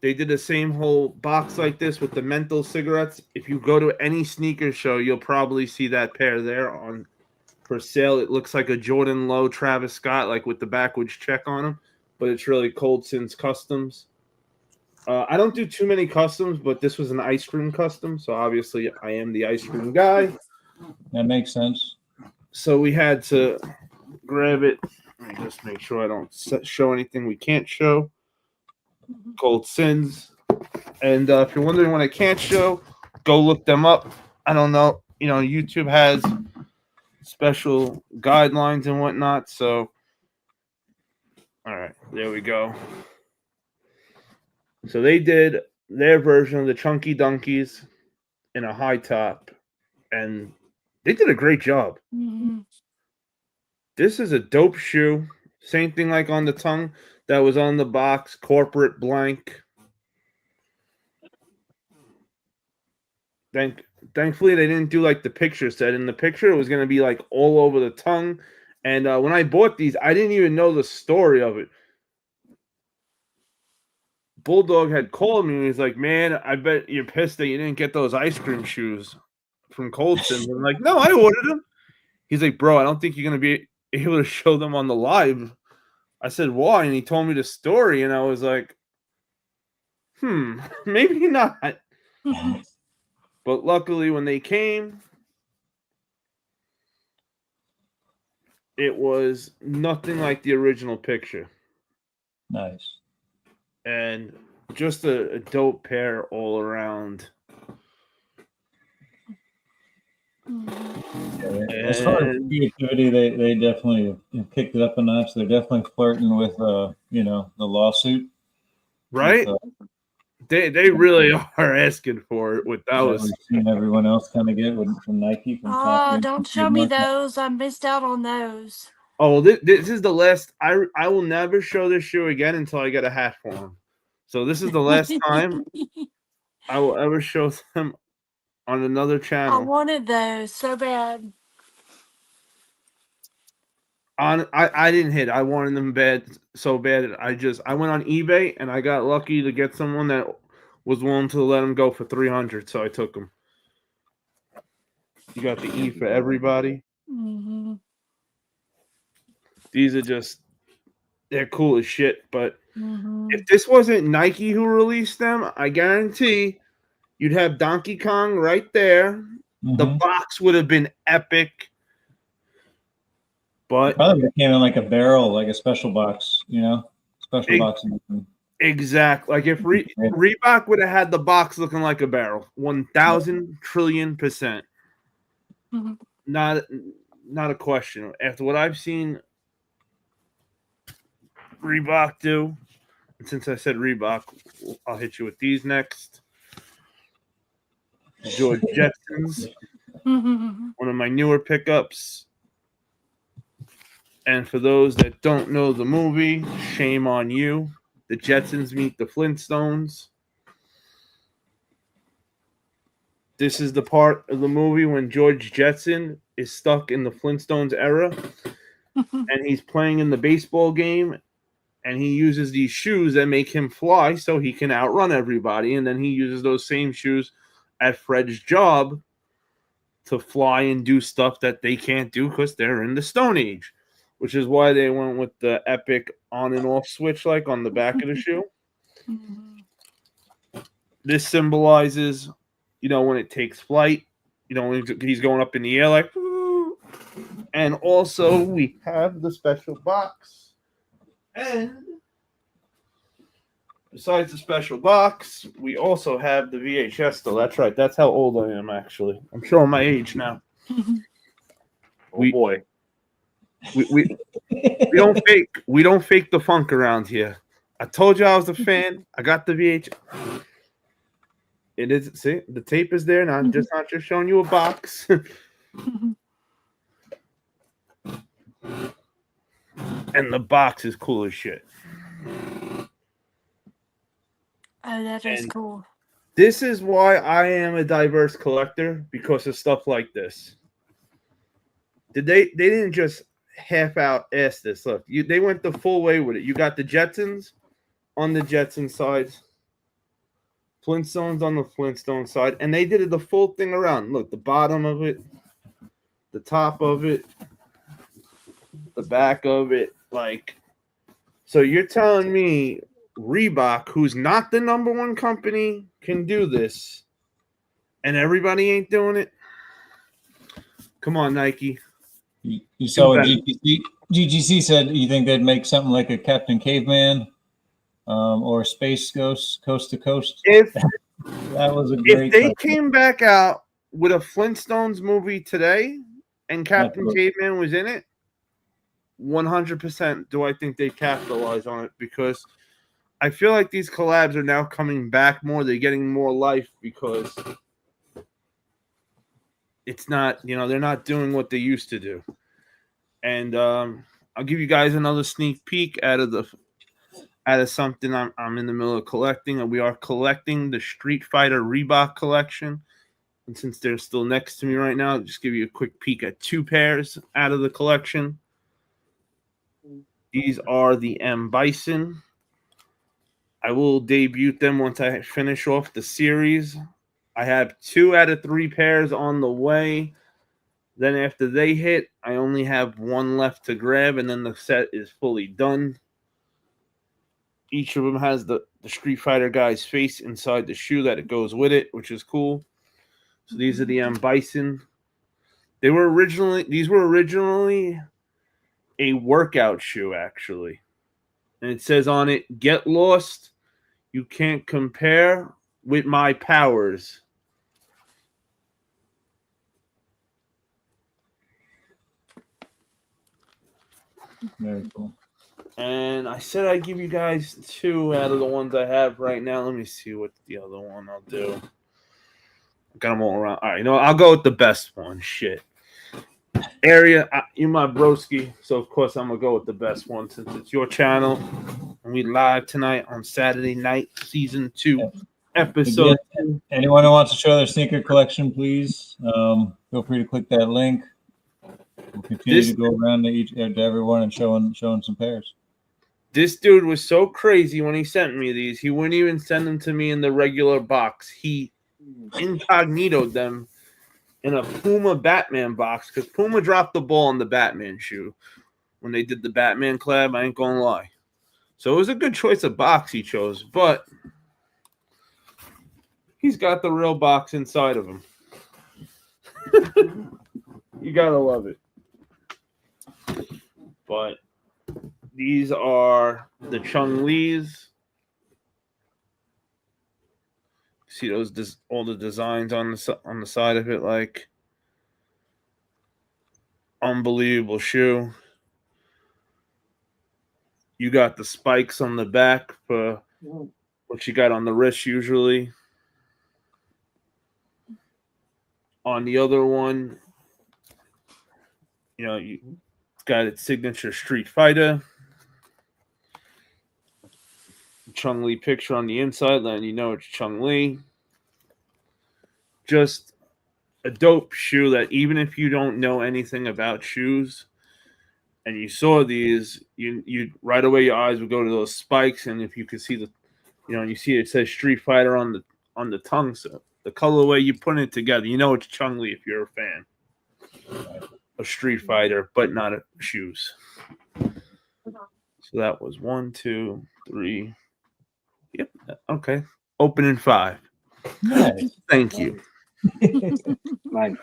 They did the same whole box like this with the menthol cigarettes. If you go to any sneaker show, you'll probably see that pair there on for sale. It looks like a Jordan Low Travis Scott, like with the backwards check on them, but it's really Cold Sins Customs. I don't do too many customs, but this was an ice cream custom, so obviously I am the ice cream guy. That makes sense. So we had to grab it. Let me just make sure I don't show anything we can't show. Cold Sins. And if you're wondering what I can't show, go look them up. I don't know. You know, YouTube has special guidelines and whatnot. So, all right, there we go. So they did their version of the Chunky Donkeys in a high top, and they did a great job. Mm-hmm. This is a dope shoe. Same thing like on the tongue that was on the box, corporate blank. Thankfully, they didn't do like the picture said. In the picture, it was going to be like all over the tongue. And when I bought these, I didn't even know the story of it. Bulldog had called me and he's like, "Man, I bet you're pissed that you didn't get those ice cream shoes from Colston." I'm like, "No, I ordered them." He's like, "Bro, I don't think you're going to be able to show them on the live." I said, "Why?" And he told me the story, and I was like, maybe not. But luckily, when they came, it was nothing like the original picture. Nice. and just a dope pair all around. As far as creativity, they definitely kicked it up a notch. They're definitely flirting with the lawsuit, Right? With, They really are asking for it with that those. we've seen everyone else kind of get from Nike. From Oh, Confidence don't show me those. I missed out on those. Oh, this is the last. I will never show this shoe again until I get a hat for them. So this is the last time I will ever show them on another I channel. wanted those so bad. I didn't hit. I wanted them so bad. I went on eBay and I got lucky to get someone that was willing to let them go for 300. So I took them. You got the E for everybody. Mm-hmm. These are they're cool as shit. But Mm-hmm. if this wasn't Nike who released them, I guarantee you'd have Donkey Kong right there. The box would have been epic. But probably came in like a barrel, like a special box, special box. Exactly. Like if Reebok would have had the box looking like a barrel, 1,000 trillion%. Mm-hmm. Not a question. After what I've seen Reebok do, and since I said Reebok, I'll hit you with these next. George Jetsons, one of my newer pickups. And for those that don't know the movie, shame on you. The Jetsons meet the Flintstones. This is the part of the movie when George Jetson is stuck in the Flintstones era and he's playing in the baseball game and he uses these shoes that make him fly so he can outrun everybody. And then he uses those same shoes at Fred's job to fly and do stuff that they can't do because they're in the Stone Age, which is why they went with the epic on and off switch like on the back of the shoe. This symbolizes, when it takes flight, when he's going up in the air like, and also we have the special box. And besides the special box, we also have the VHS still. That's right. That's how old I am, actually. I'm showing my age now. Oh boy. We don't fake the funk around here. I told you I was a fan. I got the VHS. It is, see, the tape is there, and I'm not just showing you a box. And the box is cool as shit. Oh, that is cool. This is why I am a diverse collector, because of stuff like this. They didn't just half out ass this. Look, they went the full way with it. You got the Jetsons on the Jetson side, Flintstones on the Flintstone side, and they did it the full thing around. Look, the bottom of it, the top of it, the back of it, so you're telling me Reebok, who's not the number one company, can do this, and everybody ain't doing it? Come on, Nike. You saw what GGC said. You think they'd make something like a Captain Caveman or Space Ghost Coast to Coast? If that was a great. If they came back out with a Flintstones movie today and Captain Caveman was in it, 100% do I think they capitalize on it, because I feel like these collabs are now coming back more. They're getting more life because it's not, they're not doing what they used to do. And I'll give you guys another sneak peek out of something I'm in the middle of collecting. And we are collecting the Street Fighter Reebok collection. And since they're still next to me right now, I'll just give you a quick peek at two pairs out of the collection. These are the M. Bison. I will debut them once I finish off the series. I have 2 out of 3 pairs on the way. Then after they hit, I only have 1 left to grab, and then the set is fully done. Each of them has the Street Fighter guy's face inside the shoe that it goes with it, which is cool. So these are the M. Bison. These were originally a workout shoe, actually. And it says on it, "Get lost You can't compare with my powers. Very cool. And I said I'd give you guys 2 out of the ones I have right now. Let me see what the other one I'll do. I got them all around. All right, I'll go with the best one. Shit. Area, you're my broski, so of course I'm going to go with the best one since it's your channel. And we live tonight on Saturday night, season 2, episode 2. Anyone who wants to show their sneaker collection, please feel free to click that link. We'll continue to go around to everyone and showing some pairs. This dude was so crazy when he sent me these. He wouldn't even send them to me in the regular box. He incognitoed them in a Puma Batman box because Puma dropped the ball on the Batman shoe when they did the Batman collab. I ain't gonna lie. So it was a good choice of box he chose, but he's got the real box inside of him. You gotta love it. But these are the Chung Lees. See those all the designs on the side of it, like unbelievable shoe. You got the spikes on the back for what you got on the wrist usually. On the other one, you got its signature Street Fighter. Chung Lee picture on the inside, letting you know it's Chung Lee. Just a dope shoe that even if you don't know anything about shoes and you saw these, you right away your eyes would go to those spikes, and if you could see you see it says Street Fighter on the tongue, so the colorway you put it together, it's Chung Lee if you're a fan of Street Fighter, but not of shoes. So that was 1, 2, 3. Yep. Okay. Opening 5. Nice. Thank you. Nice.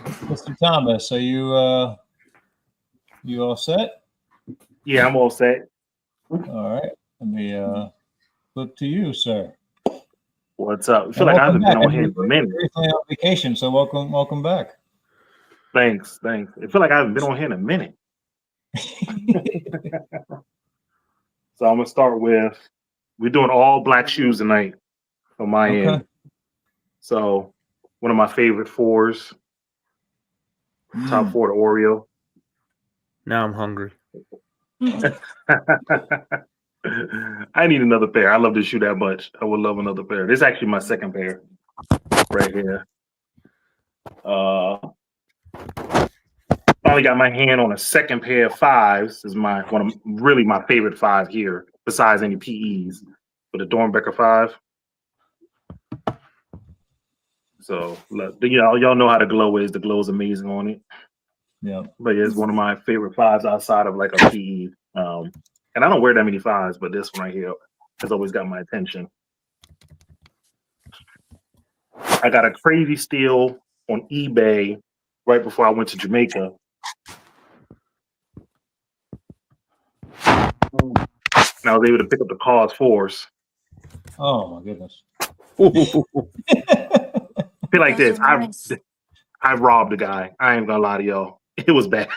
Mr. Thomas, are you all set? Yeah, I'm all set. All right. Let me flip to you, sir. What's up? I feel like I haven't been on here in a minute. Recently on vacation, so welcome back. Thanks. I feel like I haven't been on here in a minute. So I'm gonna start with, we're doing all black shoes tonight on my end. So one of my favorite 4s, top 4 to Oreo. Now I'm hungry. I need another pair. I love this shoe that much. I would love another pair. This is actually my second pair right here. Finally got my hand on a second pair of 5s. This is my favorite 5 here, besides any PEs. But the Dornbecker 5. So y'all know how the glow is. The glow is amazing on it. Yeah. But it's one of my favorite 5s outside of like a PE. And I don't wear that many 5s, but this one right here has always got my attention. I got a crazy steal on eBay right before I went to Jamaica. And I was able to pick up the Cause 4s. Oh my goodness. Feel like this. Nice. I robbed a guy. I ain't gonna lie to y'all. It was bad.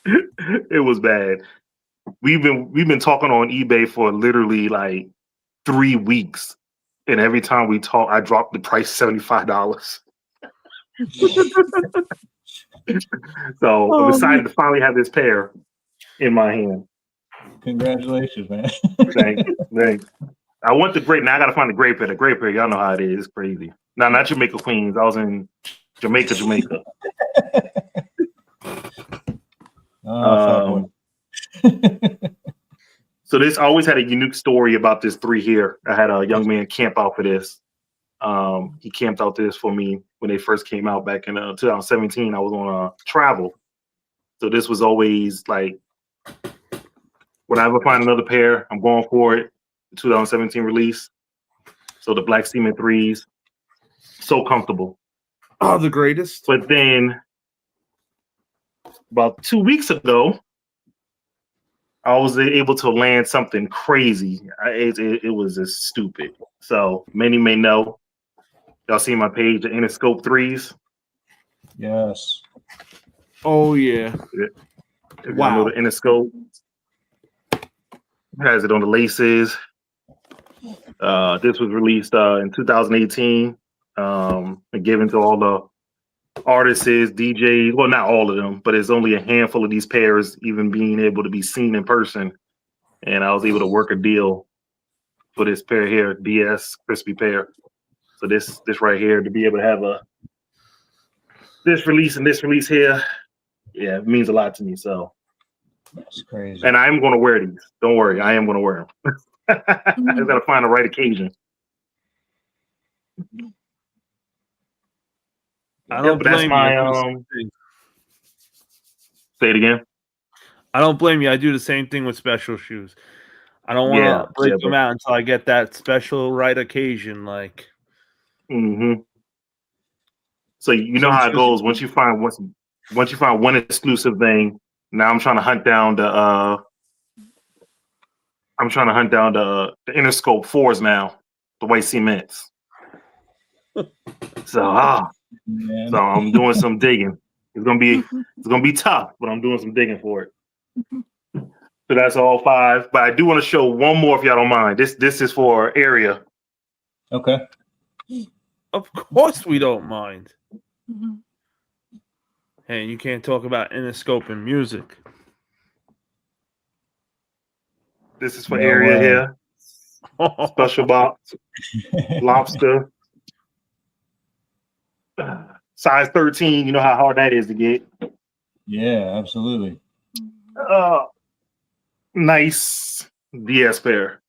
It was bad. We've been talking on eBay for literally like 3 weeks, and every time we talk, I drop the price $75. So I'm excited to finally have this pair in my hand. Congratulations, man. Thanks. I want the great. Now I gotta find the great pair. The great pair, y'all know how it is. It's crazy. Now, not Jamaica Queens. I was in Jamaica. So this always had a unique story about this 3 here. I had a young man camp out for this. He camped out this for me when they first came out back in 2017. I was on travel. So this was always like, when I ever find another pair, I'm going for it. The 2017 release. So the Black Seaman 3s, so comfortable. Oh, the greatest. But then about 2 weeks ago, I was able to land something crazy. It was just stupid. So many may know. Y'all see my page, the Interscope 3s. Yes. Oh yeah. If y'all know the Interscope, has it on the laces. This was released in 2018 and given to all the artists, DJs. Well, not all of them, but it's only a handful of these pairs even being able to be seen in person. And I was able to work a deal for this pair here, DS crispy pair. So this right here, to be able to have this release and this release here, yeah, it means a lot to me. So That's crazy. and I'm going to wear these. Don't worry, I am going to wear them. I just got to find the right occasion. I don't But that's blame my you. Say it again. I don't blame you. I do the same thing with special shoes. I don't want to break them out until I get that special right occasion. Like, So you know how it goes. Once you find one exclusive thing, now I'm trying to hunt down the Interscope 4s now, the white cements. So I'm doing some digging. It's gonna be tough, but I'm doing some digging for it. So that's all 5. But I do want to show one more if y'all don't mind. This is for area. Okay. of course we don't mind. Mhm. Hey, you can't talk about Interscope and music. This is for No area way. here. Special box. Lobster. Size 13. You know how hard that is to get. Yeah, absolutely. Nice DS pair.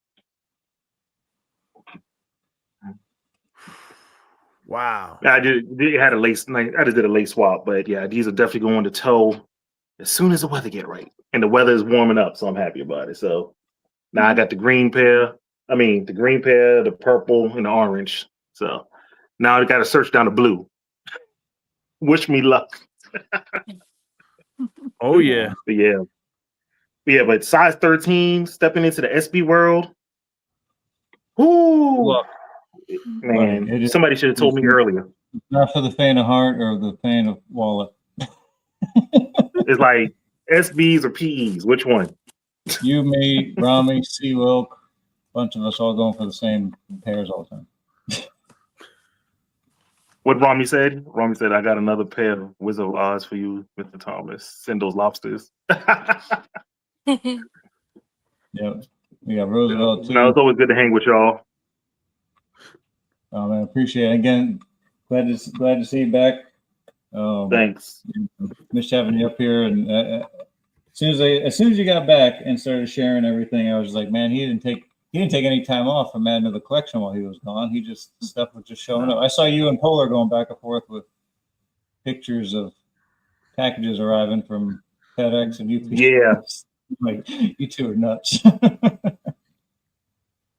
Wow. I just had a lace. I just did a lace swap, but yeah, these are definitely going to toe as soon as the weather get right, and the weather is warming up, so I'm happy about it. So now I got the green pair. I mean, the green pair, the purple, and the orange. So now I got to search down the blue. Wish me luck. Oh yeah. But size 13, stepping into the SB world. Ooh, Look, man, It is- somebody should have told me earlier. Not for the faint of heart or the faint of wallet. It's like SBs or PEs. Which one? You, me, Rami, Sea Wilk, bunch of us all going for the same pairs all the time. What Rami said? Rami said, I got another pair of Wizard of Oz for you, Mr. Thomas. Send those lobsters. Yeah. We got Roosevelt too. No, it's always good to hang with y'all. Oh man, appreciate it. Again, glad to see you back. Thanks. Missed having you up here, and as soon as you got back and started sharing everything, I was like, man, he didn't take any time off from adding to the collection while he was gone. Stuff was just showing up. I saw you and Polar going back and forth with pictures of packages arriving from FedEx and UPS. Yeah. Like, you two are nuts.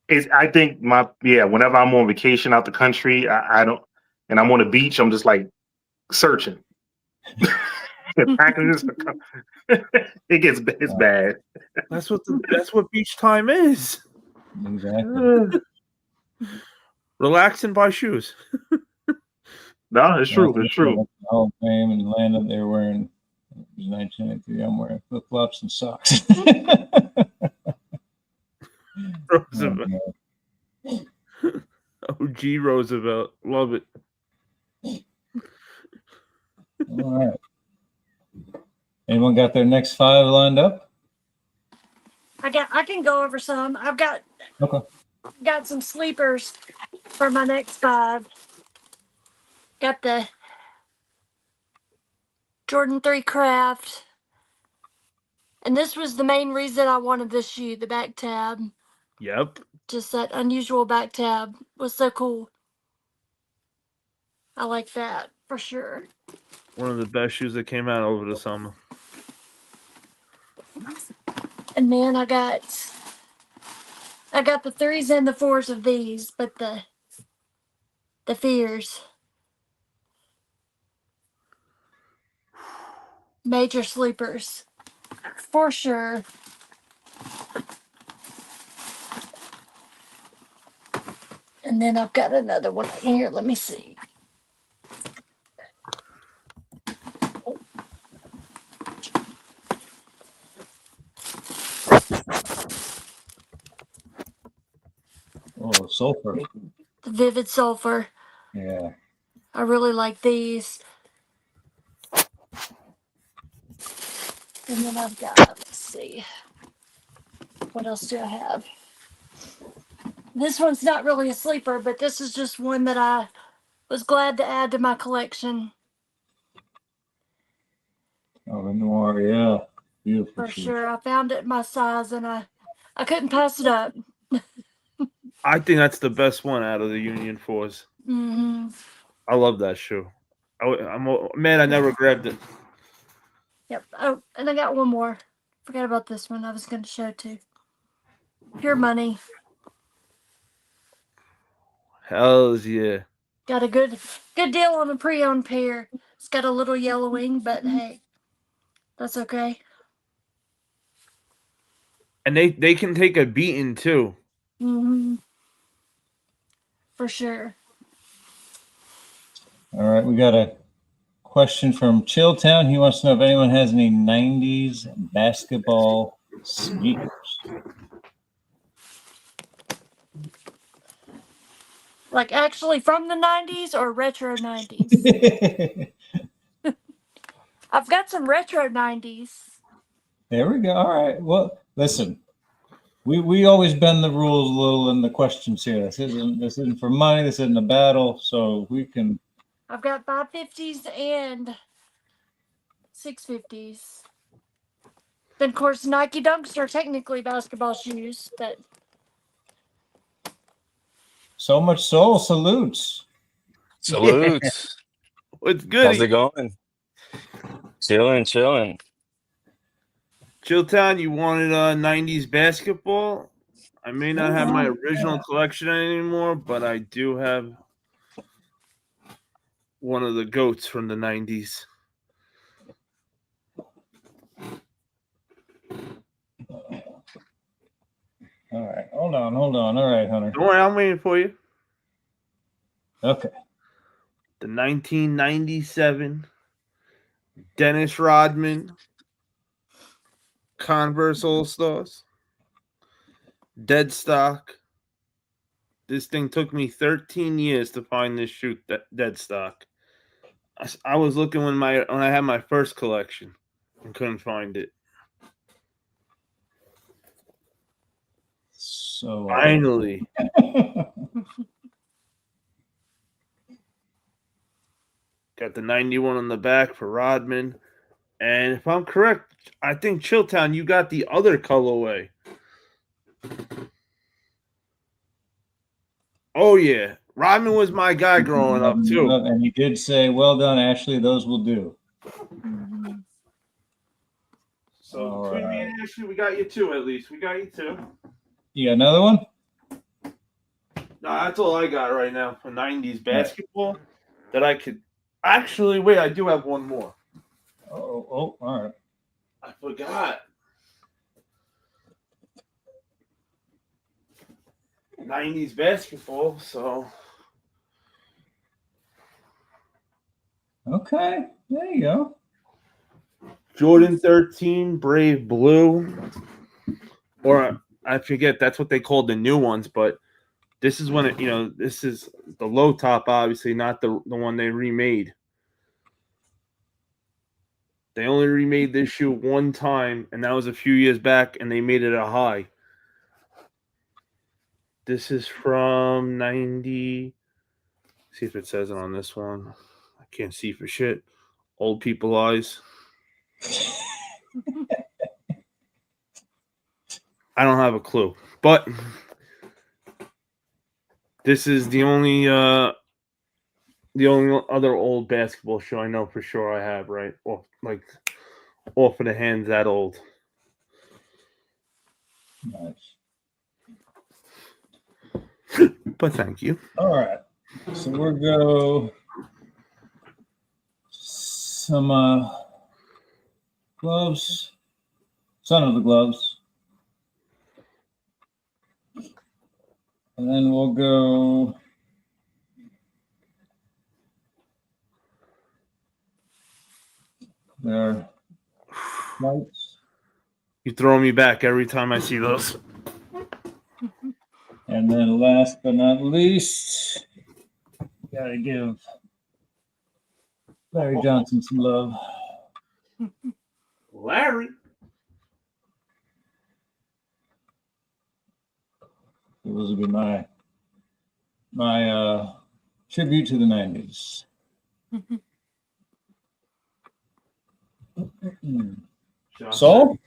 I think whenever I'm on vacation out the country, I don't, and I'm on the beach, I'm just like searching. The packages, it's bad. that's what beach time is. Exactly. Relax and buy shoes. No, it's true. It's true. Hall of Fame and Atlanta, they were wearing, it was 1983. I'm wearing flip flops and socks. Roosevelt. OG Roosevelt. Love it. All right. Anyone got their next 5 lined up? I can go over some. I've got some sleepers for my next 5. Got the Jordan 3 Craft. And this was the main reason I wanted this shoe, the back tab. Yep. Just that unusual back tab was so cool. I like that for sure. One of the best shoes that came out over the summer. And man, I got the 3s and the 4s of these, but the fears. Major sleepers. For sure. And then I've got another one here. Let me see. Oh, sulfur. The Vivid Sulfur. Yeah. I really like these. And then I've got, let's see. What else do I have? This one's not really a sleeper, but this is just one that I was glad to add to my collection Oh, the noir. Yeah. Beautiful. for sure. I found it in my size and I couldn't pass it up. I think that's the best one out of the Union 4s. Hmm. I love that shoe. I'm mad I never grabbed it. Yep. Oh, and I got one more. Forgot about this one. I was going to show too. Pure Money. Hells yeah. Got a good deal on a pre-owned pair. It's got a little yellowing, but hey, that's okay. And they can take a beating too. Hmm. For sure. All right, we got a question from Chilltown. He wants to know if anyone has any 90s basketball sneakers. Like actually from the 90s or retro 90s? I've got some retro 90s. There we go. All right. Well, listen, we always bend the rules a little in the questions here. This isn't for money. This isn't a battle. So we can. I've got 550s and 650s. Then of course Nike Dunks are technically basketball shoes, but So much soul salutes. Salutes. It's good. How's it going? Chilling. Chilltown, you wanted 90s basketball? I may not have my original collection anymore, but I do have one of the GOATs from the 90s. All right. Hold on. All right, Hunter. Don't worry, I'm waiting for you. Okay. The 1997 Dennis Rodman Converse All-Stars. Dead stock. This thing took me 13 years to find this shoe dead stock. I was looking when I had my first collection and couldn't find it. So Finally. Got the 91 on the back for Rodman. And if I'm correct, I think Chilltown, you got the other colorway. Oh, yeah. Rodman was my guy growing up, too. And he did say, "Well done, Ashley. Those will do." So All between me right. and Ashley, we got you two at least. We got you two. You got another one? No, that's all I got right now for 90s basketball that I could actually wait. I do have one more. Oh, all right. I forgot. 90s basketball, so Okay, there you go. Jordan 13 Brave Blue, or I forget, that's what they called the new ones, but this is when this is the low top, obviously, not the one they remade. They only remade this shoe one time, and that was a few years back, and they made it a high. This is from 90. See if it says it on this one. I can't see for shit. Old people eyes. I don't have a clue. But this is the only other old basketball shoe I know for sure I have, right? Off of the hands that old. Nice. But thank you. All right. So we'll go some gloves. Son of the gloves. And then we'll go There are lights. You throw me back every time I see those. And then last but not least, gotta give Larry Johnson some love. Larry. Those will be my tribute to the 90s. So,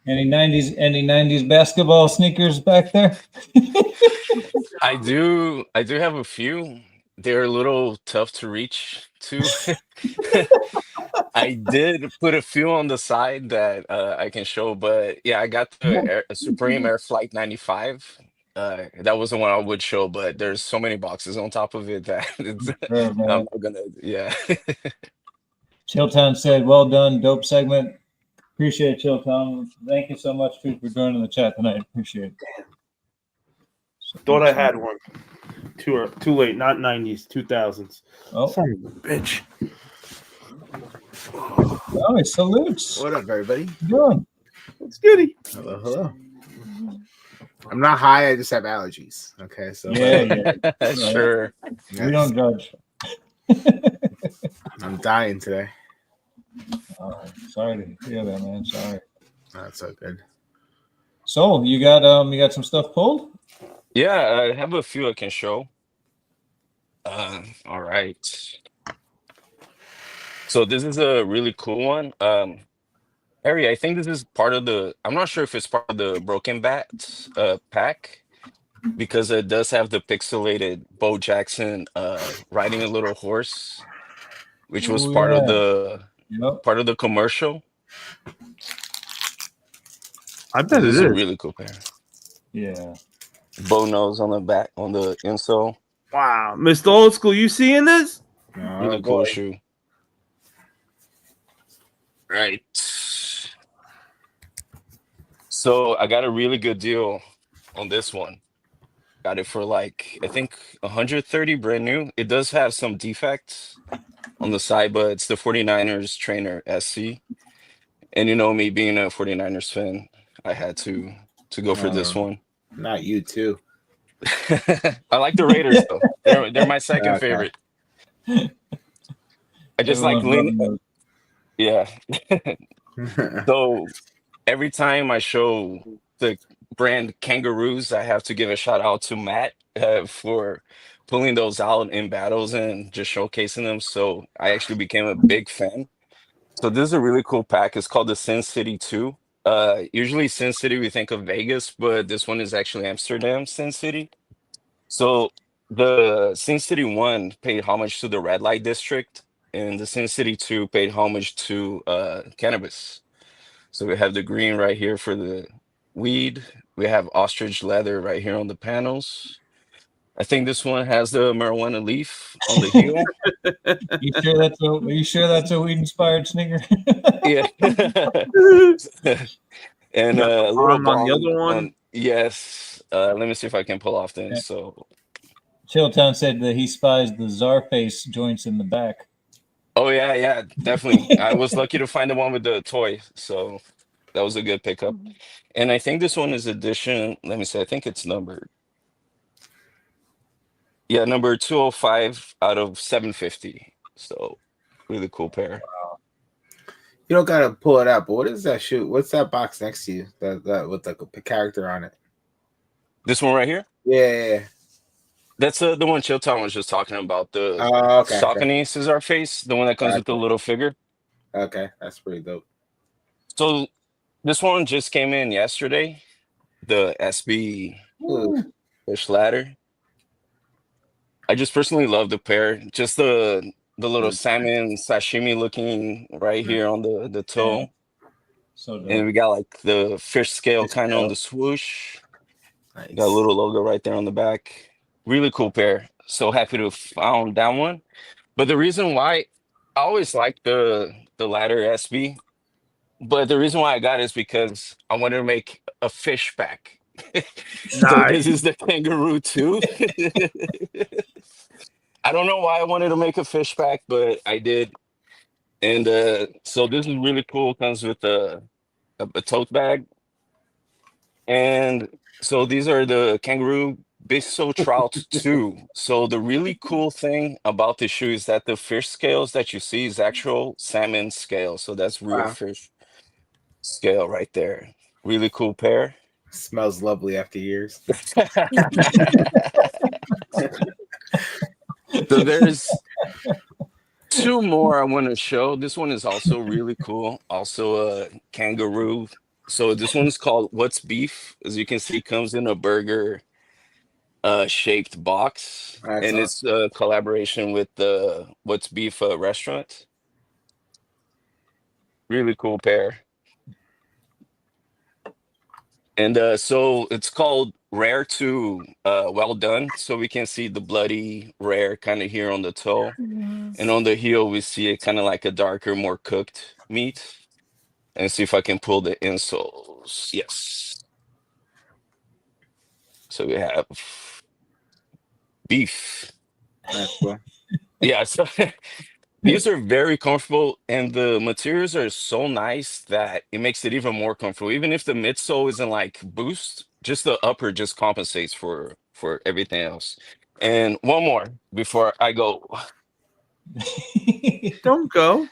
any 90s basketball sneakers back there? I do have a few. They're a little tough to reach too. I did put a few on the side that I can show, but yeah, I got the Supreme Air Flight 95. That was the one I would show, but there's so many boxes on top of it that I'm not gonna. Yeah. Chilltown said, "Well done, dope segment. Appreciate it, Chilltown. Thank you so much too for joining the chat tonight. Appreciate it." Thought I had one. Too late. Not 90s, 2000s. Oh, Son of a bitch. oh, it salutes. What up, everybody? How you doing? It's goody. Hello, hello. I'm not high. I just have allergies. Okay, so Yeah. Sure. We don't judge. I'm dying today. Sorry to hear that, man. Sorry. That's so good. So you got some stuff pulled? Yeah, I have a few I can show. All right. So this is a really cool one. Harry, I think this is part of I'm not sure if it's part of the Broken Bat pack, because it does have the pixelated Bo Jackson riding a little horse, which was Oh, part of yeah. the commercial. I bet This it is a is. really cool pair. Yeah. Bow nose on the back on the insole. Wow. Mr. Old School, you seeing this? Oh, Really cool boy. shoe. Right. So I got a really good deal on this one. Got it for like, I think 130 brand new. It does have some defects on the side, but it's the 49ers trainer SC. And you know me being a 49ers fan, I had to go for this one. Not you too. I like the Raiders though. They're my second Okay. favorite. I just like Everyone's lean. loving Yeah. So every time I show the brand Kangaroos, I have to give a shout out to Matt for pulling those out in battles and just showcasing them. So I actually became a big fan. So this is a really cool pack. It's called the Sin City 2. Usually Sin City, we think of Vegas, but this one is actually Amsterdam Sin City. So the Sin City 1 paid homage to the red light district, and the Sin City 2 paid homage to cannabis. So we have the green right here for the weed. We have ostrich leather right here on the panels. I think this one has the marijuana leaf on the heel. Are you sure that's a weed inspired sneaker? Yeah. And a little On the bomb other one? yes. Let me see if I can pull off then. Yeah. So Chilltown said that he spies the Czarface joints in the back. oh yeah, definitely. I was lucky to find the one with the toy, so that was a good pickup. And I think this one is edition. Let me see. I think it's numbered. Yeah, number 205 out of 750. So really cool pair. You don't gotta pull it out, but what is that shoe? What's that box next to you? That with like a character on it? This one right here. Yeah. That's the one Chilltown was just talking about. The Oh, okay. Saucony Scissor face, the one that comes with the Gotcha. little figure. Okay, that's pretty dope. So this one just came in yesterday. The SB Ooh. Fish Ladder. I just personally love the pair. Just the little salmon sashimi looking right here on the toe. So dope. And we got like the fish scale kind of on the swoosh. Nice. Got a little logo right there on the back. Really cool pair. So happy to have found that one. But the reason why I always liked the Ladder SB, but the reason why I got it is because I wanted to make a fish pack. So this is the Kangaroo 2. I don't know why I wanted to make a fish pack, but I did. And so this is really cool. Comes with a tote bag. And so these are the Kangaroo Bisso Trout 2. So the really cool thing about the shoe is that the fish scales that you see is actual salmon scale. So that's real Wow. fish scale right there. Really cool pair. Smells lovely after years. So there's two more I want to show. This one is also really cool. Also a Kangaroo. So this one's called What's Beef. As you can see, comes in a burger shaped box. That's And it's a collaboration with the What's Beef restaurant. Really cool pair. And so it's called Rare to Well Done. So we can see the bloody rare kind of here on the toe. Mhm. And on the heel, we see it kind of like a darker, more cooked meat. And see if I can pull the insoles. Yes. So we have beef. That's cool. Yeah, so these are very comfortable, and the materials are so nice that it makes it even more comfortable. Even if the midsole isn't like boost, just the upper just compensates for everything else. And one more before I go. Don't go.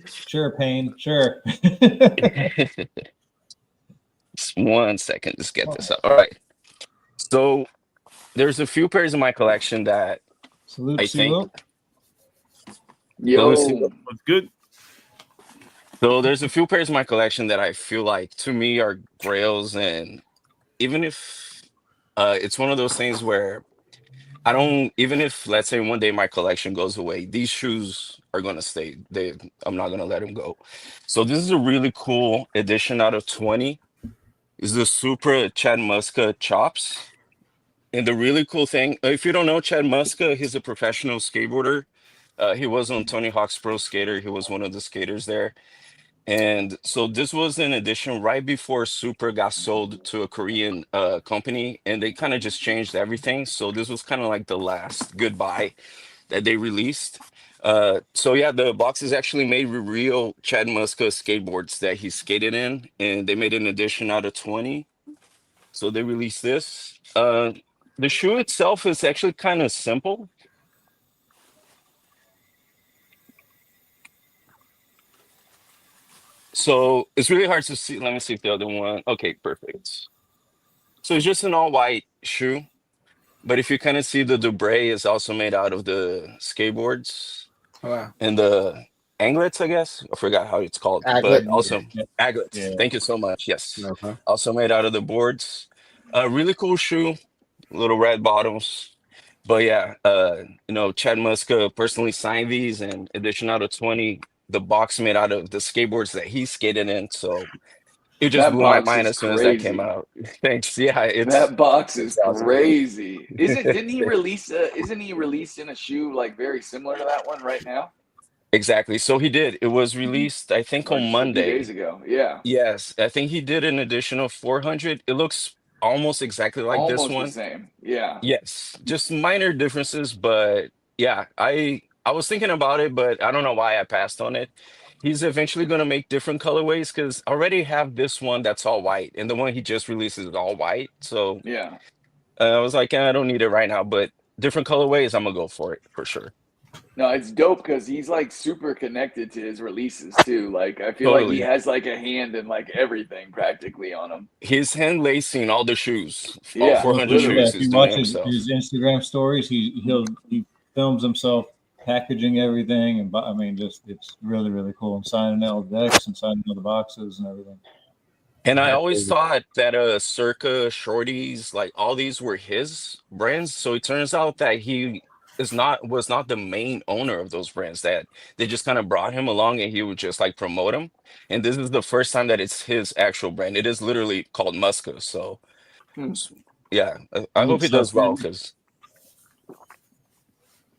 Sure, Payne. Sure. Just 1 second, just get this up. All right. So there's a few pairs in my collection that Salute, I think. Silo. Yo, What's good? So there's a few pairs in my collection that I feel like to me are grails, and even if it's one of those things where I don't, even if let's say one day my collection goes away, these shoes are gonna stay. I'm not gonna let them go. So this is a really cool edition out of 20. Is the Supra Chad Muska chops. And the really cool thing, if you don't know Chad Muska, he's a professional skateboarder. He was on Tony Hawk's Pro Skater. He was one of the skaters there. And so this was an edition right before Supra got sold to a Korean company, and they kind of just changed everything. So this was kind of like the last goodbye that they released. So yeah, the box is actually made with real Chad Muska skateboards that he skated in, and they made an edition out of 20. So they released this. The shoe itself is actually kind of simple. So it's really hard to see. Let me see if the other one. Okay, perfect. So it's just an all white shoe. But if you kind of see the debris is also made out of the skateboards Wow. and the anglets, I guess. I forgot how it's called. Aglet. But also Yeah. aglets. Yeah. Thank you so much. Yes. Okay. Also made out of the boards. Really cool shoe. Little red bottoms. But yeah, Chad Muska personally signed these, and edition out of 20, the box made out of the skateboards that he skated in. So it just That blew my box mind is as soon as that came crazy. out. Thanks. Yeah, it's that box is awesome. crazy. Didn't he release isn't he releasing a shoe like very similar to that one right now? Exactly. So he did. It was released, I think, Or on just a few Monday. days ago. Yeah. Yes, I think he did an edition of 400. It looks almost exactly like this Almost one. the same. Yeah. Yes, just minor differences, but yeah, I was thinking about it, but I don't know why I passed on it. He's eventually going to make different colorways because I already have this one that's all white, and the one he just released is all white. So Yeah. I was like, I don't need it right now, but different colorways, I'm gonna go for it for sure. No, it's dope because he's like super connected to his releases too. Like I feel like he Totally. has like a hand in like everything practically on them. His hand lacing all the shoes, all Yeah, 400 literally. Yeah, shoes if is you doing watch himself. his Instagram stories, he films himself packaging everything, and I mean, just it's really really cool. And signing all the decks and signing all the boxes and everything. And I always thought that Circa, Shorties, like all these were his brands. So it turns out that he was not the main owner of those brands, that they just kind of brought him along and he would just like promote them. And this is the first time that it's his actual brand. It is literally called Muska. So yeah, I hope he does well because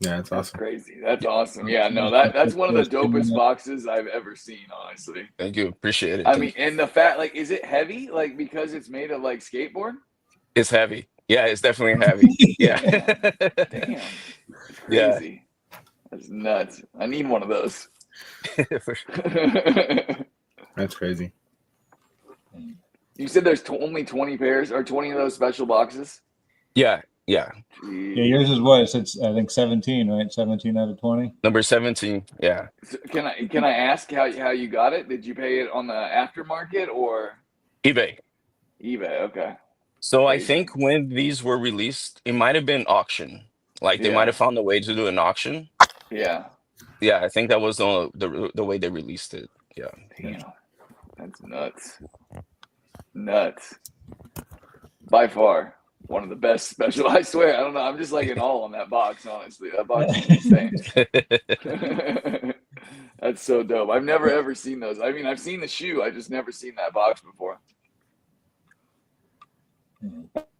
Yeah, it's That's awesome. crazy. That's awesome. Yeah, no, that's one of the dopest boxes I've ever seen, honestly. thank you. Appreciate it. I mean, and the fact, like, is it heavy? Like, because it's made of like skateboard? It's heavy. Yeah, it's definitely heavy. Yeah. Damn. Yeah. Crazy. That's nuts. I need one of those. That's crazy. You said there's only 20 pairs or 20 of those special boxes? Yeah. Yeah, yours is what? It's I think 17, right? 17 out of 20. Number 17. Yeah. So can I ask how you got it? Did you pay it on the aftermarket or eBay. eBay? Okay. So I Crazy. think when these were released, it might have been auction. Like they Yeah. might have found a way to do an auction. Yeah. Yeah, I think that was the way they released it. Yeah. Damn. That's nuts. Nuts. By far. One of the best special. I swear. I don't know. I'm just like in awe on that box, honestly. That box is insane. That's so dope. I've never ever seen those. I mean, I've seen the shoe. I just never seen that box before.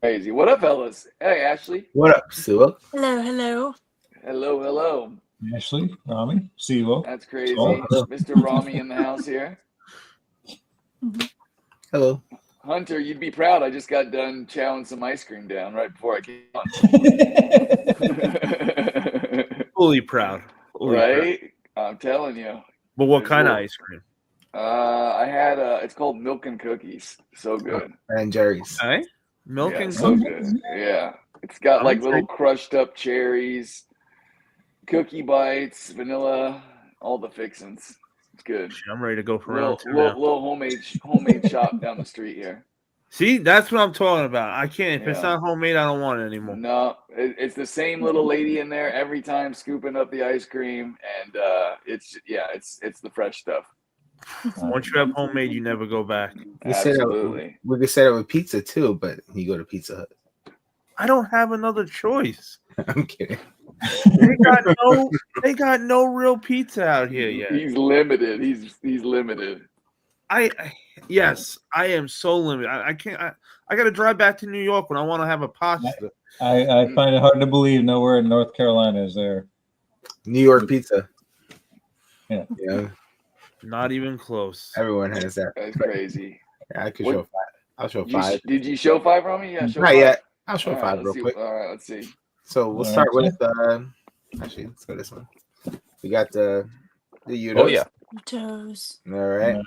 Crazy. What up, fellas? Hey, Ashley. What up, Sue? Hello. Hello. Ashley, Rami, Siwo. That's crazy. Oh, hello. Mr. Rami in the house here. Hello. Hunter, you'd be proud. I just got done chowing some ice cream down right before I came on. Fully proud. Fully proud. Right? I'm telling you. But what It's kind of cool. ice cream? I had it's called Milk and Cookies. So good. And Jerry's. Hey? Milk Yeah, and so cookies? good. Yeah. It's got like Okay. little crushed up cherries, cookie bites, vanilla, all the fixins. It's good. Shit, I'm ready to go for Little, round two little, now. little homemade shop down the street here. See, that's what I'm talking about. I can't. If it's Yeah. not homemade, I don't want it anymore. No, it's the same little lady in there every time scooping up the ice cream, and it's the fresh stuff. Once you have homemade, you never go back. We said that, Absolutely. we could set it with pizza too, but you go to Pizza Hut. I don't have another choice. I'm kidding. They got no real pizza out here yet. He's limited. He's limited. Yes, I am so limited. I can't. I got to drive back to New York when I want to have a pasta. I find it hard to believe nowhere in North Carolina is there. New York pizza. Yeah. Yeah. Not even close. Everyone has that. That's crazy. I could What- show 5. I'll show 5. Did you show 5, Romy? Yeah, show Not 5. yet. I'll show All right, 5 let's real see. quick. All right, let's see. So we'll All start right. with actually let's go this one. We got the Udos. Oh yeah. Toes. All right. Yeah.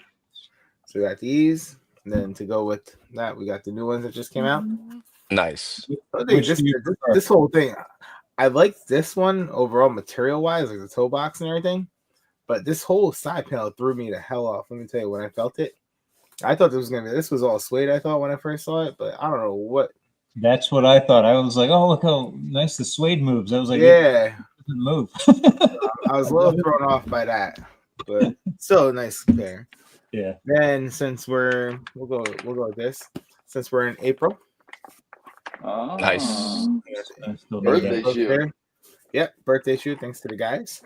So we got these. And then to go with that, we got the new ones that just came out. Nice. I think Which do you prefer? this whole thing, I like this one overall material wise, like the toe box and everything. But this whole side panel threw me the hell off. Let me tell you, when I felt it, I thought this was all suede. I thought when I first saw it, but I don't know what. That's what I thought. I was like, oh, look how nice the suede moves. I was like, Yeah, it doesn't move. I was a little thrown off by that, but still a nice pair. Yeah. Then since we'll go with this. Since we're in April, Oh. Nice. I still need Birthday that. shoe. Yep, birthday shoe. Thanks to the guys.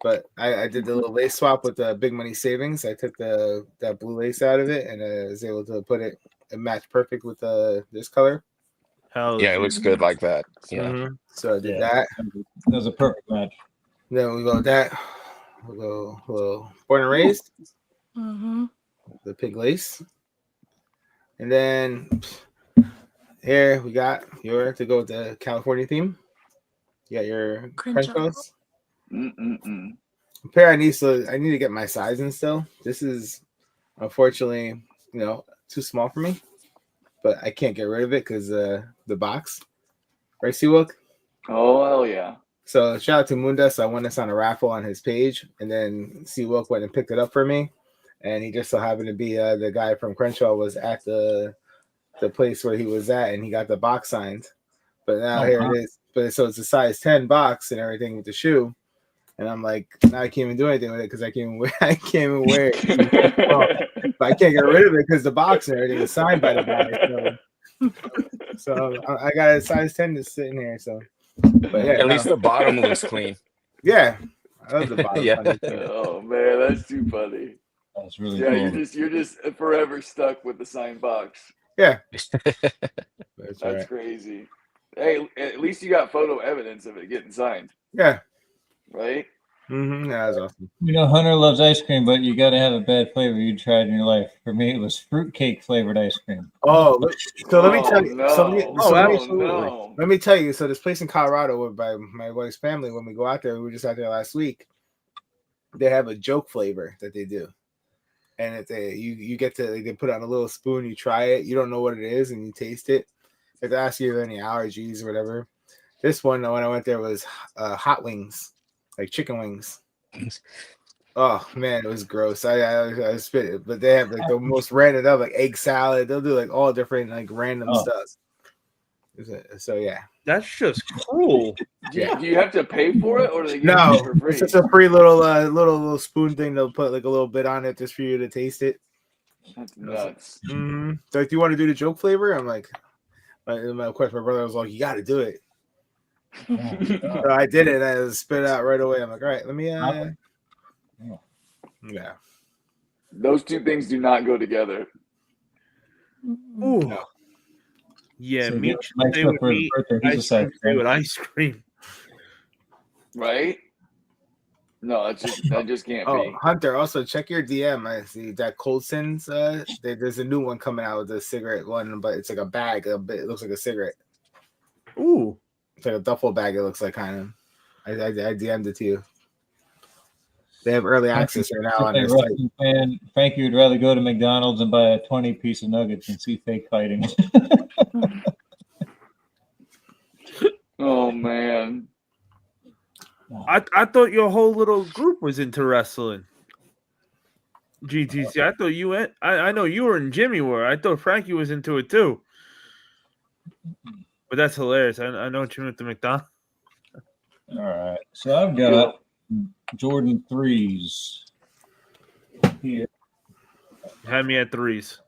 But I did the little lace swap with the Big Money Savings. I took that blue lace out of it, and I was able to put it match perfect with this color. Hell Yeah, it looks good like that. Yeah. Mhm. So I did Yeah. that. That was a perfect match. Then we go with that. We'll go a little Born and Raised, Mm-hmm. the pig lace. And then here we got to go with the California theme. You got your Crenshaw. Crenshaws. Mm-mm-mm. A pair I need to get my size in still. This is unfortunately, too small for me. But I can't get rid of it because the box. Right, Seawook? Oh, hell yeah. So shout out to Mundas. I won this on a raffle on his page, and then Seawook went and picked it up for me. And he just so happened to be the guy from Crenshaw was at the place where he was at, and he got the box signed. But now here it is. But so it's a size 10 box and everything with the shoe. And I'm like, now I can't even do anything with it because I can't even wear it. But I can't get rid of it because the box and everything is signed by the guy. So I got a size 10 that's sitting here. So, but yeah, At least the bottom looks clean. yeah, I love the bottom. Yeah. Oh man, that's too funny. That's really Yeah, cool. you're just forever stuck with the signed box. Yeah, That's right. crazy. Hey, at least you got photo evidence of it getting signed, Yeah, right? Mm-hmm. Yeah, that's awesome. You know, Hunter loves ice cream, but you got to have a bad flavor you tried in your life. For me, it was fruitcake flavored ice cream. Oh, so let me Oh, tell you. no. So let me, Oh, so let me- absolutely. no. let me tell you. So this place in Colorado, by my wife's family, when we go out there, we were just out there last week. They have a joke flavor that they do, and it's you get to they put it on a little spoon. You try it. You don't know what it is, and you taste it. If they ask you if you have any allergies or whatever. This one, when I went there, was hot wings, like chicken wings. Oh man, it was gross. I spit it, but they have like the most random. They have like egg salad. They'll do like all different like random Oh. stuff. So yeah. That's just cruel. Do you have to pay for it, or do they give No, it for free? it's just a free little spoon thing. They'll put like a little bit on it just for you to taste it. That's nuts. Mm-hmm. So like, do you want to do the joke flavor? I'm like, of course, my brother was like, you got to do it. So I did it. And I spit it out right away. I'm like, all right, let me. Yeah. Those two things do not go together. Ooh. No. Yeah, So meat get should Mike stay stuff with for his meat. birthday. He's a Ice cream side stay fan. with ice cream. Right? No, that just can't Oh, be. Hunter, also check your DM. I see that Colson's. There's a new one coming out with a cigarette one, but it's like a bag. It looks like a cigarette. Ooh. It's like a duffel bag. It looks like kind of. I DM'd it to you. They have early access right now on Hey, their site. wrestling fan, Frankie would rather go to McDonald's and buy a 20-piece of nuggets and see fake fighting. Oh man. I thought your whole little group was into wrestling. GTC. I thought you went. I know you were and Jimmy were. I thought Frankie was into it too. But that's hilarious. I know what you meant to McDonald's. All right. So I've got Jordan 3s here. Had me at threes.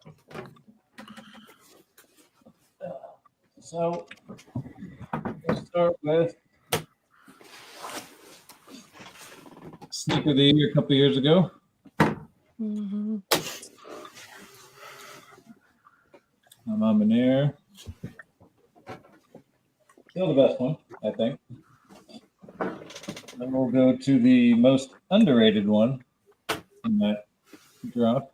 So let's start with sneaker of the year a couple years ago. Mm-hmm. I'm in there. Still the best one, I think. Then we'll go to the most underrated one in that drop.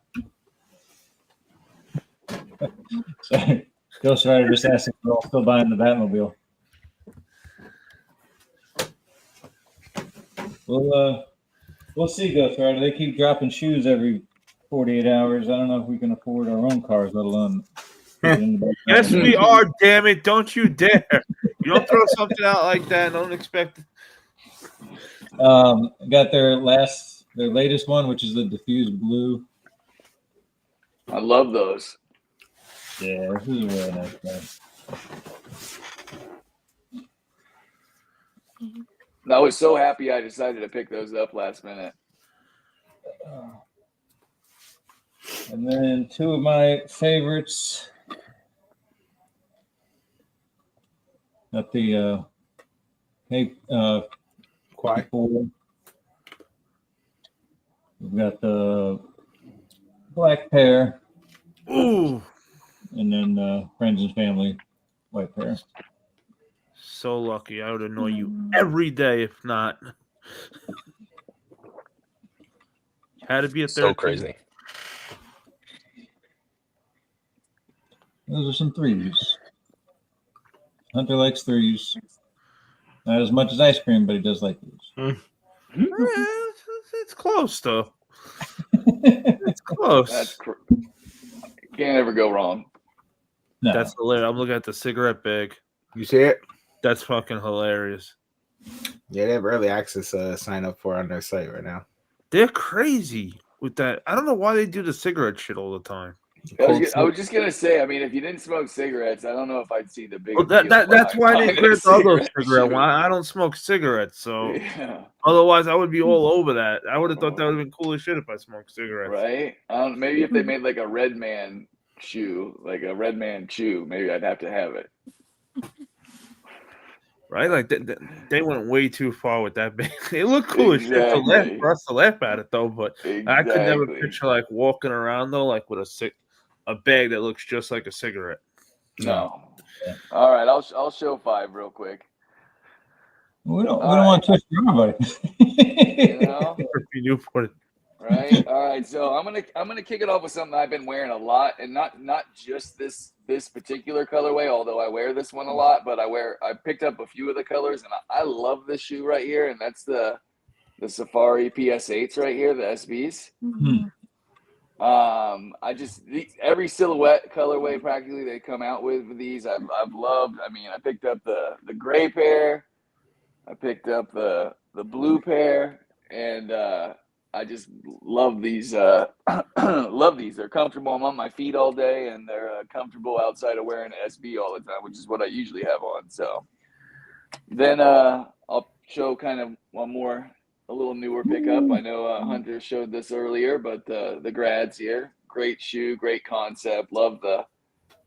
Sorry. Ghost Rider just asked if we're all still buying the Batmobile. We'll see, Ghost Rider. They keep dropping shoes every 48 hours. I don't know if we can afford our own cars, let alone. Yes, we are. Damn it! Don't you dare! You don't throw something out like that. And don't expect. Got their latest one, which is the diffused blue. I love those. Yeah, this is a really nice one. I was so happy I decided to pick those up last minute. And then two of my favorites. Got the Quiet. We've got the black pair. Ooh. And then friends and family white pair. So lucky. I would annoy you every day if not. Had to be a 13. So crazy. Those are some threes. Hunter likes threes. Not as much as ice cream, but he does like these. It's close, though. It's close. Can't ever go wrong. No. That's hilarious. I'm looking at the cigarette bag. You see it? That's fucking hilarious. Yeah, they have early access sign up for on their site right now. They're crazy with that. I don't know why they do the cigarette shit all the time. I was just gonna say. I mean, if you didn't smoke cigarettes, I don't know if I'd see the big. Well, that's why they created the other cigarette one. I don't smoke cigarettes, so otherwise I would be all over that. I would have thought that would have been cool as shit if I smoked cigarettes. Right? Maybe if they made like a Red Man chew, maybe I'd have to have it. Right? Like they went way too far with that bag. It looked cool as shit for us to laugh at it though, but I could never picture like walking around though, like with a bag that looks just like a cigarette. No. Yeah. All right, I'll show 5 real quick. We don't All want to twist for everybody. You know, Newport. right? All right. So I'm gonna kick it off with something I've been wearing a lot, and not just this particular colorway, although I wear this one a lot, but I picked up a few of the colors, and I love this shoe right here, and that's the Safari PS8s right here, the SBs. Mhm. Every silhouette colorway practically they come out with these I've loved. I mean, I picked up the gray pair, I picked up the blue pair, and I just love these. Love these. They're comfortable. I'm on my feet all day, and they're comfortable outside of wearing an SB all the time, which is what I usually have on. So then I'll show kind of one more. A little newer pickup. I know Hunter showed this earlier, but the Grads here, great shoe, great concept. Love the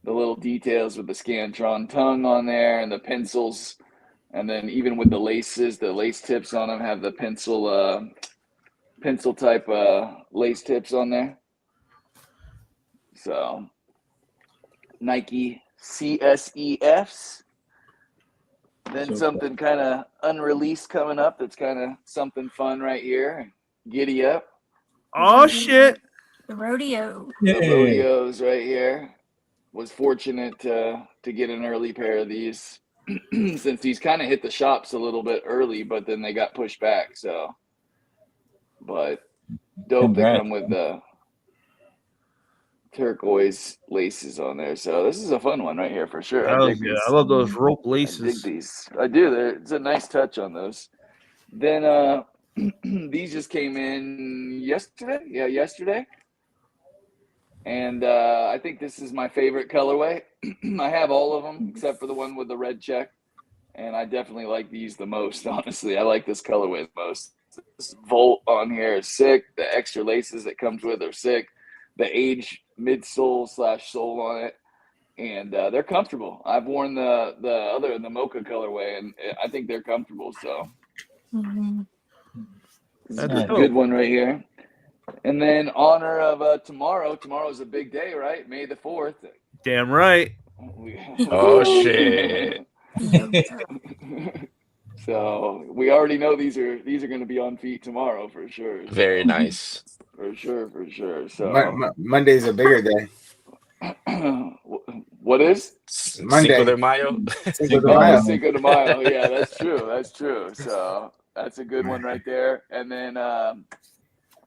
little details with the Scantron tongue on there and the pencils, and then even with the laces, the lace tips on them have the pencil type lace tips on there. So Nike CSEFs. Then So something kind of unreleased coming up that's kind of something fun right here. Giddy Up. Oh shit! The rodeo. The Yay. rodeos right here. Was fortunate to get an early pair of these since these kind of hit the shops a little bit early, but then they got pushed back. So, but dope. Congrats. They come with the turquoise laces on there. So this is a fun one right here for sure. I dig these. I love those rope I dig laces. these. I do. It's a nice touch on those. Then these just came in yesterday. Yeah, yesterday. And I think this is my favorite colorway. I have all of them except for the one with the red check. And I definitely like these the most, honestly. I like this colorway the most. This Volt on here is sick. The extra laces that comes with are sick. The age midsole / sole on it. And they're comfortable. I've worn the mocha colorway, and I think they're comfortable. So Mhm. this is That's a dope. good one right here. And then honor of tomorrow. Tomorrow's a big day, right? May the 4th. Damn right. Oh shit! So we already know these are going to be on feet tomorrow for sure. So, Very nice. for sure. So Monday's a bigger day. what is? Monday. Cinco de Mayo. Cinco de Oh, Mayo. Cinco de Mayo. Yeah, that's true. So that's a good one right there. And then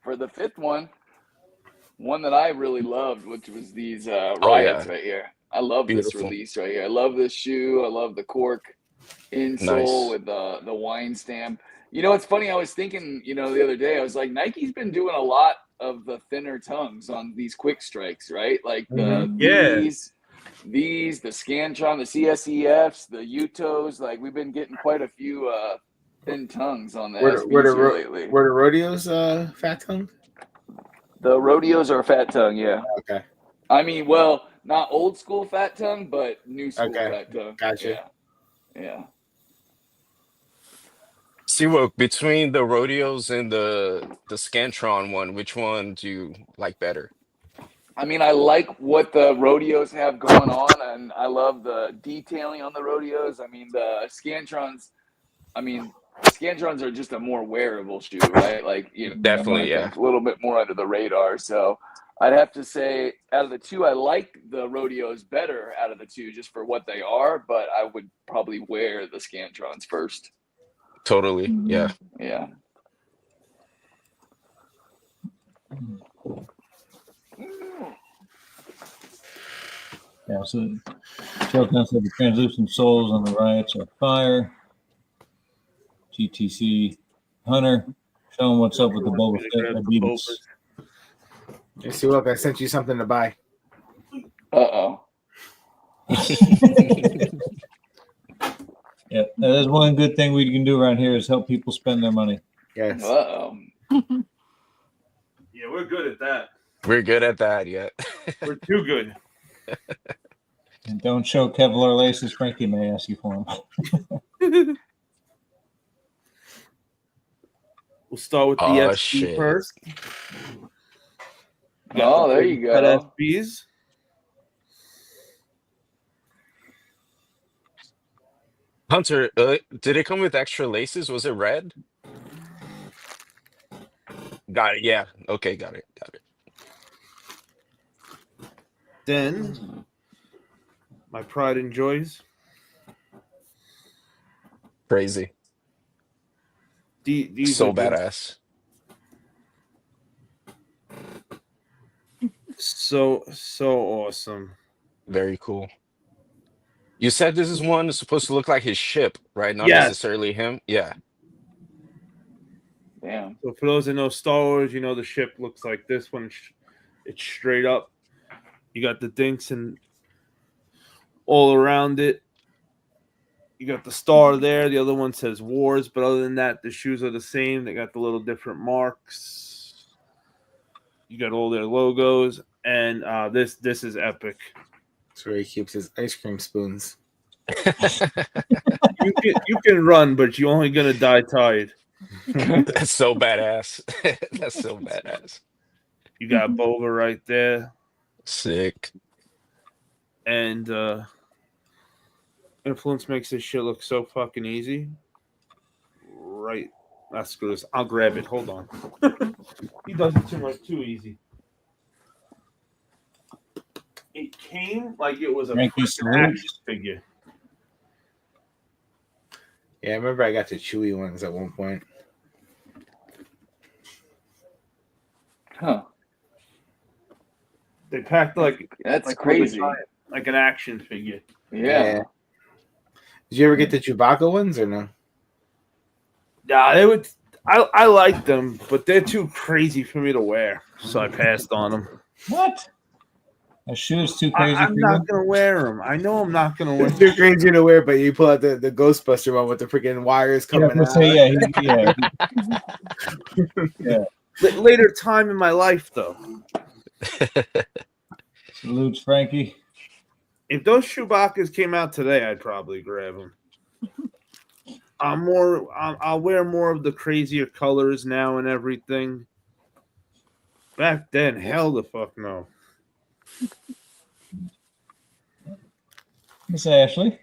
for the 5th one that I really loved, which was these Riots right here. I love Beautiful. this release right here. I love this shoe. I love the cork insole with the wine stamp. You know, it's funny. I was thinking, the other day, I was like, Nike's been doing a lot of the thinner tongues on these quick strikes, right? Like these, the Scantron, the CSEFs, the Utos. Like we've been getting quite a few thin tongues on the SBs here lately. Were the rodeos fat tongue? The rodeos are fat tongue, yeah. Okay. I mean, well, not old school fat tongue, but new school Okay. fat tongue. Gotcha. Yeah. See, well, between the rodeos and the Scantron one, which one do you like better? I mean, I like what the rodeos have going on, and I love the detailing on the rodeos. I mean, the Scantrons are just a more wearable shoe, right? Like, Definitely, yeah. a little bit more under the radar. So I'd have to say out of the two, I like the rodeos better out of the two just for what they are, but I would probably wear the Scantrons first. Totally, yeah. Yeah. Yeah, so Shelton said the translucent soles on the Riots are fire. GTC Hunter, show them what's up with the Boba Fett Adidas. Hey, see, look, I sent you something to buy. Uh-oh. Yeah, that's one good thing we can do around here is help people spend their money. Yes. Uh-oh. Yeah, we're good at that. We're good at that, yeah. We're too good. And don't show Kevlar laces. Frankie may ask you for them. We'll start with the Oh, SB shit. first. Oh, there you Got go. SBs. Hunter, did it come with extra laces? Was it red? Got it. Yeah. Okay, got it. Got it. Then my pride and joys. Crazy. These So are just badass. so awesome. Very cool. You said this is one that's supposed to look like his ship, right? Not Yes. necessarily him. Yeah. Damn. So for those that know Star Wars, you know the ship looks like this one. It's straight up. You got the dinks and all around it. You got the star there. The other one says Wars, but other than that, the shoes are the same. They got the little different marks. You got all their logos, and this is epic. That's where he keeps his ice cream spoons. You can run, but you're only gonna die tired. That's so badass. That's so badass. You got Boba right there, Sick. and Influence makes this shit look so fucking easy. Right, that's good. I'll grab it. Hold on. He does it too easy. It came like it was a Frankie freaking salute. action figure. Yeah, I remember I got the Chewy ones at one point. Huh. They packed like That's like crazy. like an action figure. Yeah. Did you ever get the Chewbacca ones or no? Yeah, they would. I like them, but they're too crazy for me to wear, so I passed on them. What? A shoe is too crazy I'm for not you? gonna wear them. I know I'm not gonna wear It's them. too crazy to wear, but you pull out the Ghostbuster one with the freaking wires Yeah, I coming was out. gonna say, yeah. Later time in my life, though. Salutes, Frankie. If those Chewbacca's came out today, I'd probably grab them. I'll wear more of the crazier colors now and everything. Back then, hell the fuck no. Miss Ashley,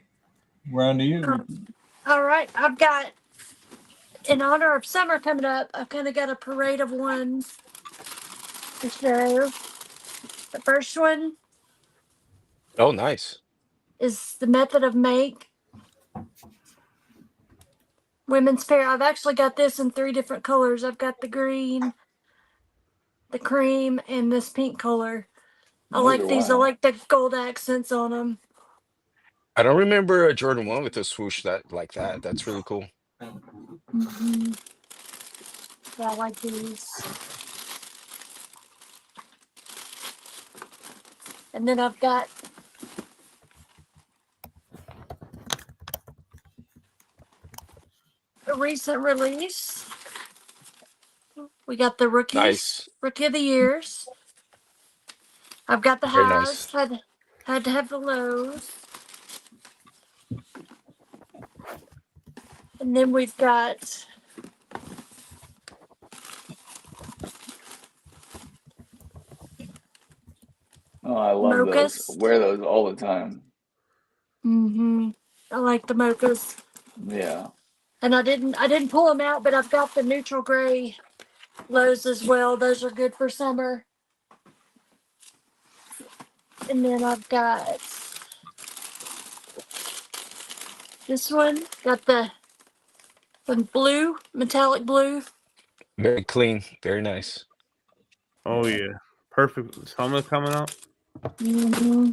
we're on to you. All right, I've got, in honor of summer coming up, I've kind of got a parade of ones to show. The first one Oh, nice. is the Method of Make women's pair. I've actually got this in 3 different colors. I've got the green, the cream, and this pink color. I Those like are these. I wild. like the gold accents on them. I don't remember a Jordan 1 with a swoosh that like that. That's really cool. Mm-hmm. Yeah, I like these. And then I've got a recent release. We got the rookies, Nice. rookie of the years. I've got the Very highs. nice. Had to have the lows. And then we've got Oh, I love Mochas. those. Wear those all the time. I like the mochas. Yeah. And I didn't pull them out, but I've got the neutral gray lows as well. Those are good for summer. And then I've got this one. Got the blue, metallic blue. Very clean. Very nice. Oh yeah, perfect. Summer coming up. Mm-hmm.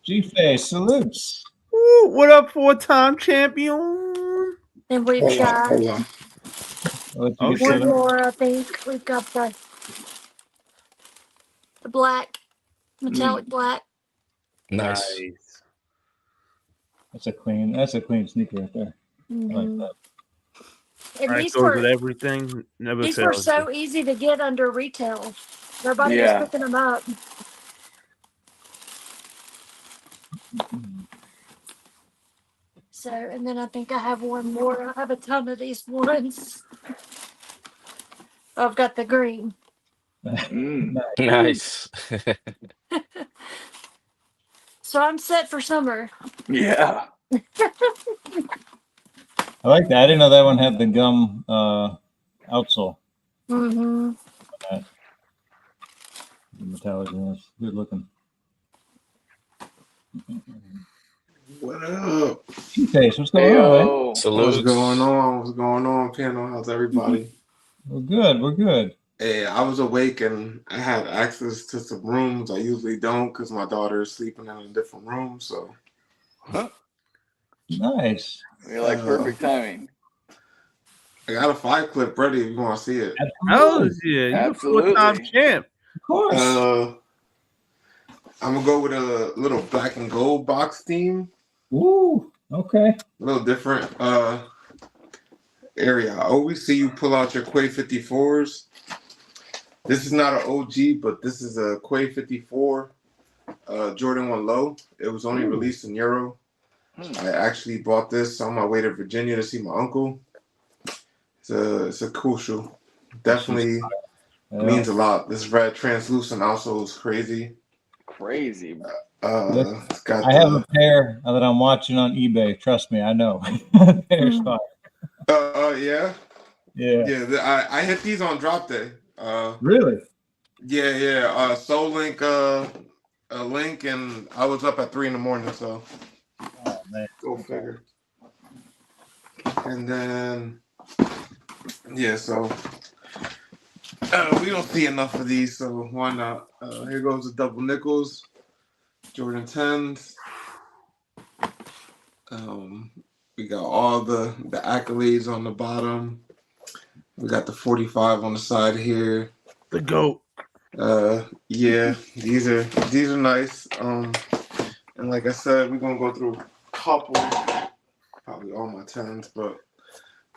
G-Face, salutes. Ooh, what up, 4-time champion? And we've got I'll let you Oh, get shit. one set up. more. I think we've got the black, metallic black. Nice. Nice. That's a clean sneaker right there. I like Mhm. that. And Right, these goes with were everything. Never these were fails. so easy to get under retail. Nobody Yeah. was picking them up. So, and then I think I have one more. I have a ton of these ones. I've got the green. Nice. So I'm set for summer. Yeah. I like that. I didn't know that one had the gum outsole. Mm-hmm. The metallic ones. Good looking. What up? Face, what's going on, man? Heyo. What's Salutes. going on? What's going on, panel? How's everybody? We're good. We're good. Hey, I was awake and I had access to some rooms. I usually don't because my daughter is sleeping in a different room. So Nice. You're like perfect timing. I got a 5-clip ready if you want to see it. Oh yeah, you Absolutely. 4-time champ. Of course. I'm gonna go with a little black and gold box theme. Ooh. Okay. A little different area. I always see you pull out your Quay 54s. This is not an OG, but this is a Quay 54 Jordan 1 Low. It was only released in Euro. I actually bought this on my way to Virginia to see my uncle. It's a cool shoe. Definitely means a lot. This red translucent also is crazy. Crazy. It's got I have a pair that I'm watching on eBay. Trust me, I know. Pair's fine. Yeah. Yeah. I hit these on drop day. Really? Yeah. Soul Link, a link, and I was up at 3 a.m. So Oh, man. go figure. And then so we don't see enough of these, so why not? Here goes the double nickels, Jordan 10s. We got all the accolades on the bottom. We got the 45 on the side here. The GOAT. Yeah, these are nice. And like I said, we're gonna go through a couple, probably all my 10s, but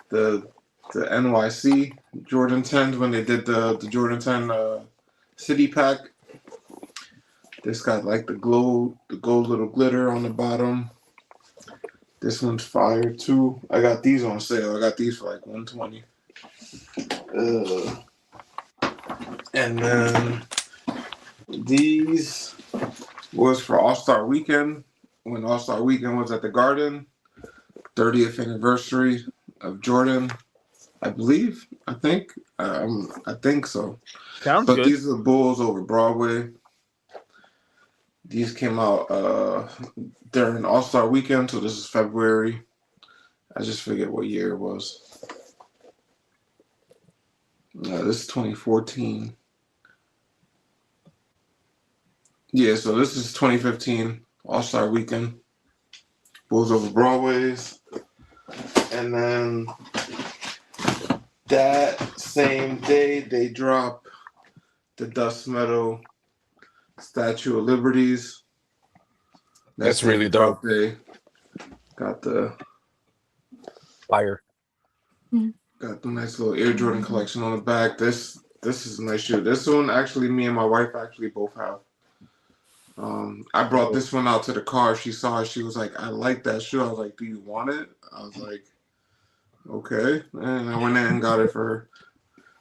the NYC Jordan 10s when they did the Jordan 10 City Pack. This got like the gold little glitter on the bottom. This one's fire too. I got these on sale. I got these for like $120. And then these was for All-Star Weekend when All-Star Weekend was at the Garden. 30th anniversary of Jordan, I believe. I think so. Sounds But good. these are the Bulls over Broadway. These came out during All-Star Weekend, so this is February. I just forget what year it was. This is 2014. Yeah, so this is 2015 All-Star Weekend. Bulls over Broadways. And then that same day, they drop the Dust Metal Statue of Liberties. That's really dope. Day. Got the Fire. Got the nice little Air Jordan collection on the back. This is a nice shoe. This one actually, me and my wife actually both have. I brought this one out to the car. She saw it. She was like, "I like that shoe." I was like, "Do you want it?" I was like, "Okay." And I went in and got it for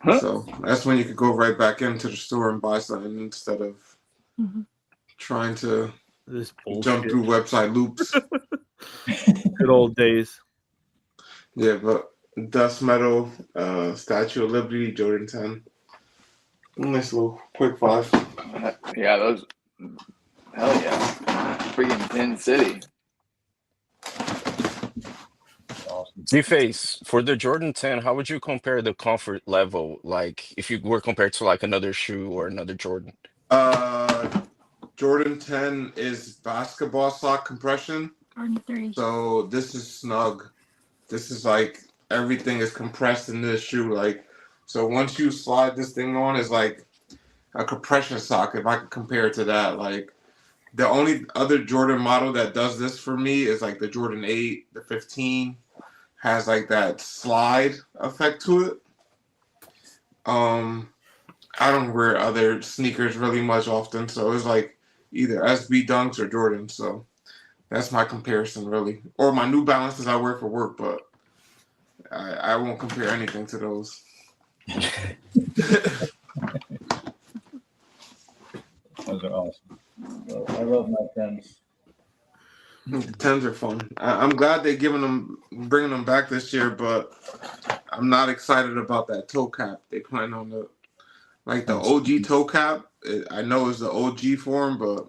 her. So that's when you could go right back into the store and buy something instead of trying to This jump through website loops. Good old days. Yeah, but Dust Metal, Statue of Liberty, Jordan 10. Nice little quick 5. Yeah, those. Hell yeah. Freaking Tin City. D-Face, for the Jordan 10, how would you compare the comfort level? Like if you were compared to like another shoe or another Jordan? Jordan 10 is basketball sock compression. Jordan 3. So this is snug. This is like everything is compressed in this shoe. Like, so once you slide this thing on, it's like a compression sock. If I could compare it to that, like the only other Jordan model that does this for me is like the Jordan 8, the 15 has like that slide effect to it. I don't wear other sneakers really much often, so it's like either SB Dunks or Jordan. So that's my comparison, really. Or my New Balances I wear for work, but I won't compare anything to those. Those are awesome. So I love my 10s. The 10s are fun. I'm glad they're bringing them back this year, but I'm not excited about that toe cap. They plan on the OG toe cap. I know it's the OG form, but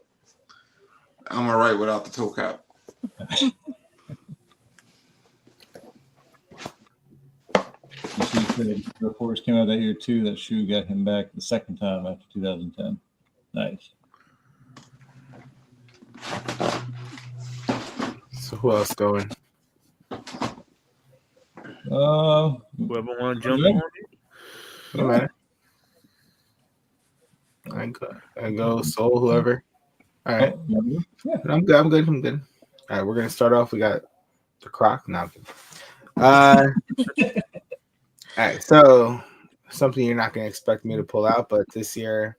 I'm all right without the toe cap. You see, the reports came out that year too. That shoe got him back the second time after 2010. Nice. So who else going? Whoever want to jump on it. No matter. I go Soul, whoever. All right. Yeah. I'm good. I'm good. All right, we're gonna start off. We got the Croc. Now, all right. So something you're not gonna expect me to pull out, but this year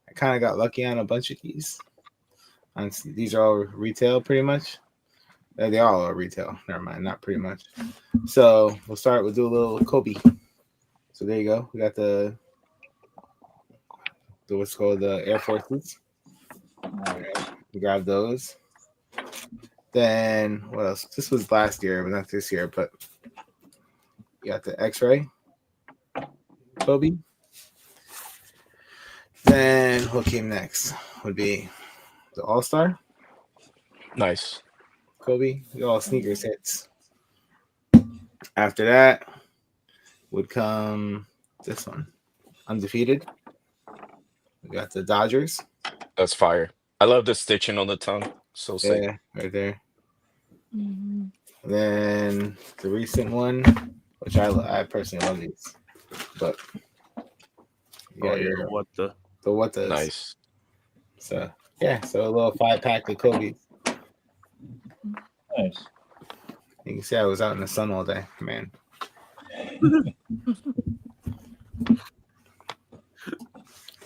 I kind of got lucky on a bunch of these. These are all retail, pretty much. They all are retail. Never mind, not pretty much. So we'll do a little Kobe. So there you go. We got the what's called the Air Forces. All right, we grab those. Then what else? This was last year, but not this year. But you got the X-Ray Kobe. Then what came next would be the All-Star Nice. Kobe. All sneakers hits. After that would come this one, Undefeated. We got the Dodgers. That's fire. I love the stitching on the tongue. So sick. Yeah, right there. Mhm. Then the recent one, which I personally love these, but What the? what the Nice. So yeah, so a little 5-pack of Kobe. Nice. You can see I was out in the sun all day, man.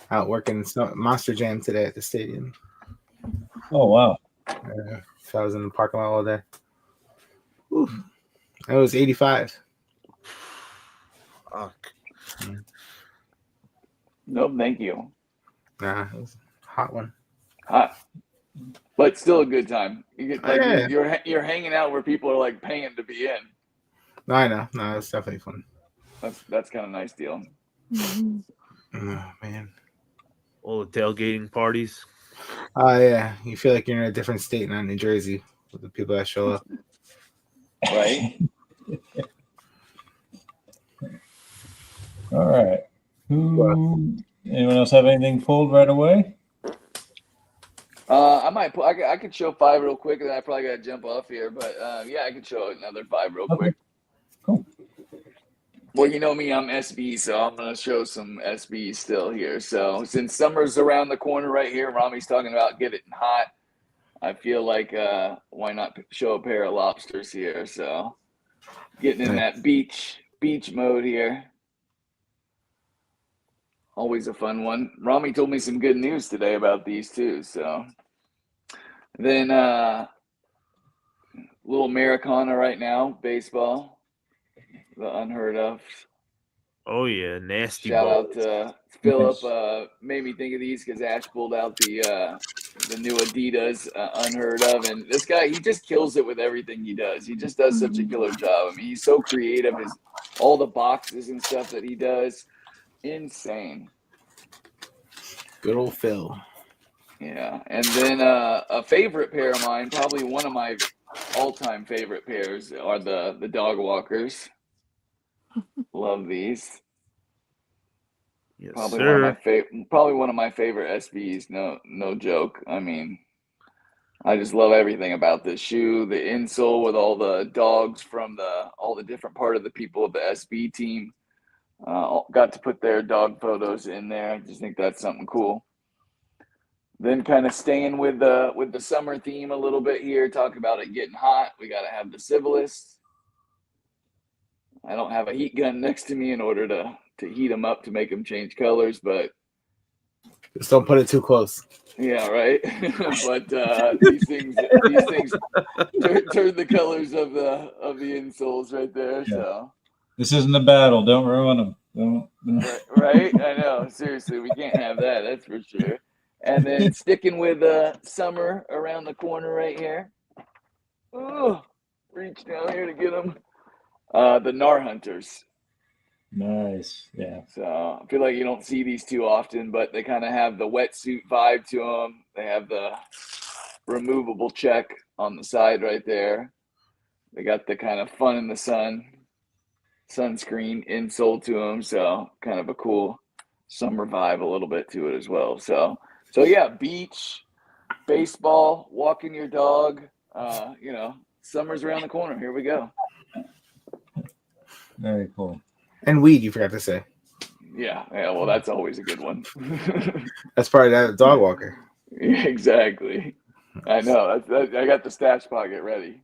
Out working Monster Jam today at the stadium. Oh wow. So I was in the parking lot all day. Oof. It was 85. Fuck. No, thank you. Nah, it was a hot one. Hot, but still a good time. You get like Yeah. you're hanging out where people are like paying to be in. No, I know. No, it's definitely fun. That's kind of a nice deal. Mhm. Oh, man. All the tailgating parties. Oh, yeah. You feel like you're in a different state, not New Jersey, with the people that show up. Right? All right. Anyone else have anything pulled right away? I could show 5 real quick, and then I probably got to jump off here. But yeah, I could show another 5 real quick. Cool. Well, you know me, I'm SB, so I'm gonna show some SB still here. So since summer's around the corner right here, Rami's talking about getting hot. I feel like why not show a pair of lobsters here? So getting in that beach mode here. Always a fun one. Rami told me some good news today about these too. So then little Americana right now, baseball. The unheard of. Oh yeah, nasty. Shout ball. out to Philip. Made me think of these because Ash pulled out the new Adidas unheard of, and this guy, he just kills it with everything he does. He just does such a killer job. I mean, he's so creative. All the boxes and stuff that he does, insane. Good old Phil. Yeah, and then a favorite pair of mine, probably one of my all-time favorite pairs, are the Dog Walkers. Love these. Yes, Probably sir. one of my favorite SBs. No joke. I mean, I just love everything about this shoe. The insole with all the dogs from all the different part of the people of the SB team. Got to put their dog photos in there. I just think that's something cool. Then kind of staying with the summer theme a little bit here, talking about it getting hot. We got to have the Civilist. I don't have a heat gun next to me in order to heat them up to make them change colors, but just don't put it too close. Yeah, right. But these things turn the colors of the insoles right there. Yeah. So this isn't a battle. Don't ruin them. Don't. Right? I know. Seriously, we can't have that. That's for sure. And then sticking with summer around the corner right here. Ooh, reach down here to get them. The Gnar Hunters. Nice. Yeah. So I feel like you don't see these too often, but they kind of have the wetsuit vibe to them. They have the removable check on the side right there. They got the kind of fun in the sun sunscreen insole to them. So kind of a cool summer vibe a little bit to it as well. So yeah, beach, baseball, walking your dog, summer's around the corner. Here we go. Very cool. And weed, you forgot to say. Yeah, well, that's always a good one. That's part of that dog walker. Yeah, exactly. I know. I got the stash pocket ready.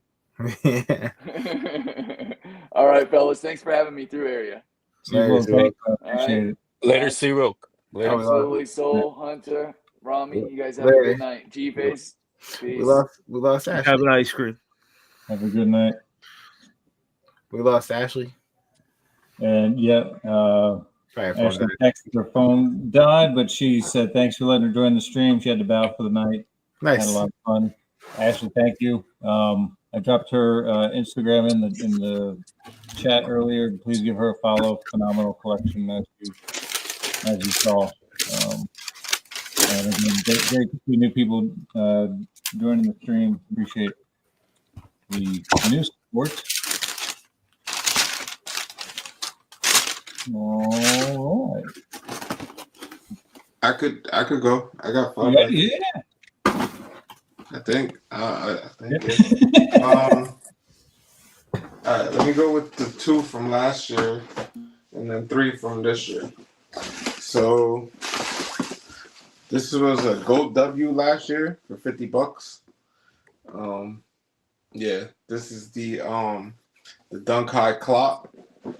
All right, fellas. Thanks for having me through area. Seawolf, thank you. I All right. appreciate it. Later, Seawolf. Later. Absolutely, Soul, Hunter, Rami. You guys have Later. a good night. G-Face. We Peace. lost Ashley. Have an ice cream. Have a good night. We lost Ashley. And yeah, Probably phone Ashley died. texted her phone died, but she said thanks for letting her join the stream. She had to bow for the night. Had a Nice. lot of fun. Ashley, thank you. I dropped her Instagram in the chat earlier. Please give her a follow. Phenomenal collection as you saw. And again, great to see new people joining the stream. Appreciate the new support. All right. I could go. I got 5 Yeah, minutes. yeah. I think. Yeah. All right, let me go with the 2 from last year, and then 3 from this year. So this was a Gold W last year for $50. Yeah, this is the Dunk High Clop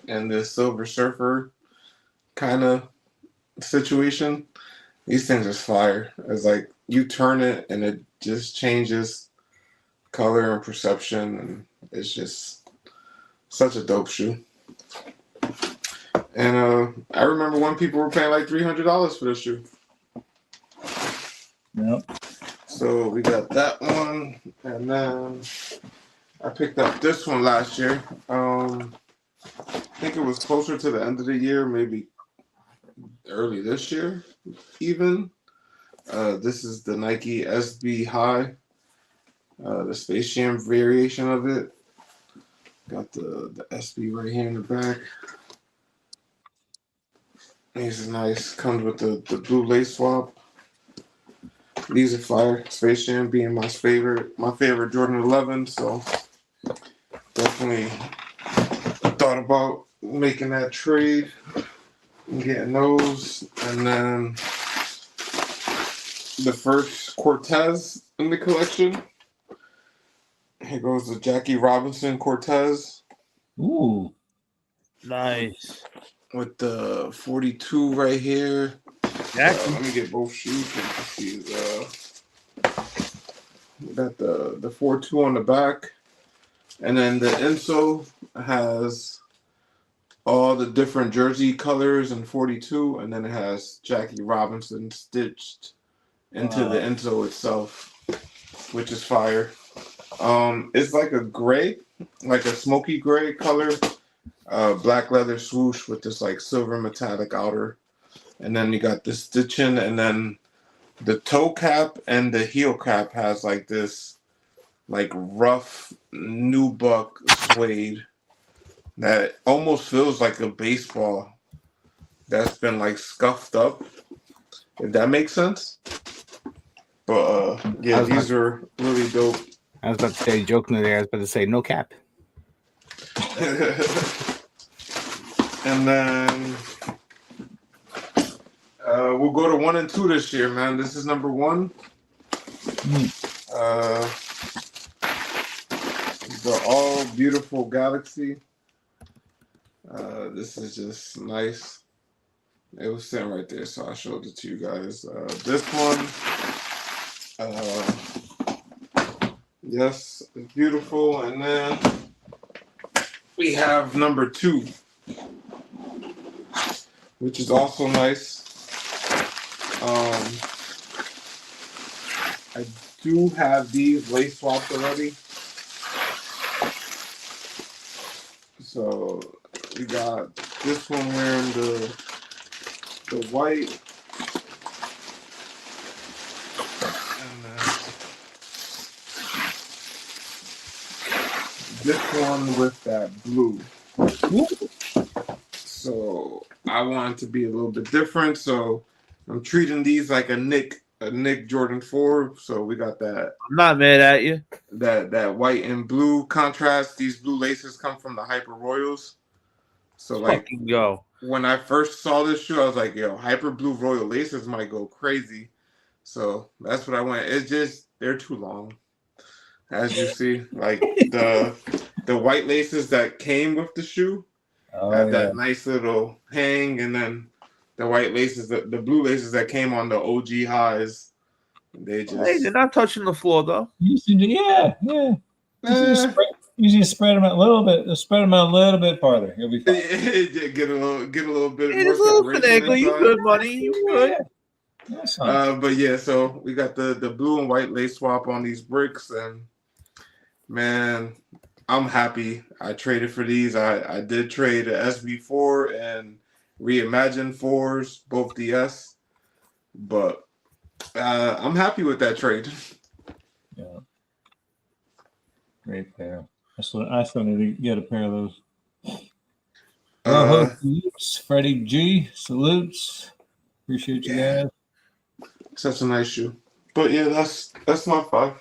and the Silver Surfer kind of situation. These things are fire. It's like you turn it and it just changes color and perception, and it's just such a dope shoe. And I remember when people were paying like $300 for this shoe. Yep. So we got that one, and then I picked up this one last year. I think it was closer to the end of the year, maybe early this year, even. This is the Nike SB High, the Space Jam variation of it. Got the SB right here in the back. These are nice. Comes with the blue lace swap. These are fire. Space Jam being my favorite Jordan 11. So definitely thought about making that trade and getting those. And then the first Cortez in the collection. Here goes the Jackie Robinson Cortez. Ooh. Nice. With the 42 right here. Jackie. Let me get both shoes. We got the 42 on the back. And then the insole has all the different jersey colors in 42. And then it has Jackie Robinson stitched into the insole itself, which is fire. It's like a gray, like a smoky gray color. Black leather swoosh with this like silver metallic outer, and then you got the stitching, and then the toe cap and the heel cap has like this like rough nubuck suede that almost feels like a baseball that's been like scuffed up, if that makes sense. But yeah, these are really dope. I was about to say, joking there, I was about to say, no cap. And then we'll go to 1 and 2 this year, man. This is number 1. The All Beautiful Galaxy. This is just nice. It was sitting right there, so I showed it to you guys. This one, yes, it's beautiful. And then we have number 2. Which is also nice. I do have these lace swapped already. So we got this one wearing the white. And this one with that blue. So I want it to be a little bit different. So I'm treating these like a Nick Jordan 4. So we got that. I'm not mad at you. That white and blue contrast. These blue laces come from the Hyper Royals. So like Fucking go. when I first saw this shoe, I was like, yo, Hyper Blue Royal laces might go crazy. So that's what I went. It's just they're too long. As you see, like the white laces that came with the shoe have that nice little hang, and then the white laces, the blue laces that came on the OG highs, they just Hey, they're not touching the floor though. Yeah. You just spread them out a little bit. Spread them out a little bit farther. You'll be fine. get a little bit Hey, more there's a little separation finagle. You inside. good, buddy? You good? That's fine. But yeah, so we got the blue and white lace swap on these bricks, and man, I'm happy I traded for these. I did trade a SB4 and Reimagined 4s, both DS, but I'm happy with that trade. Yeah. Great pair. I still need to get a pair of those. Salutes. Freddie G. Salutes. Appreciate you guys. Such a nice shoe. But yeah, that's my 5.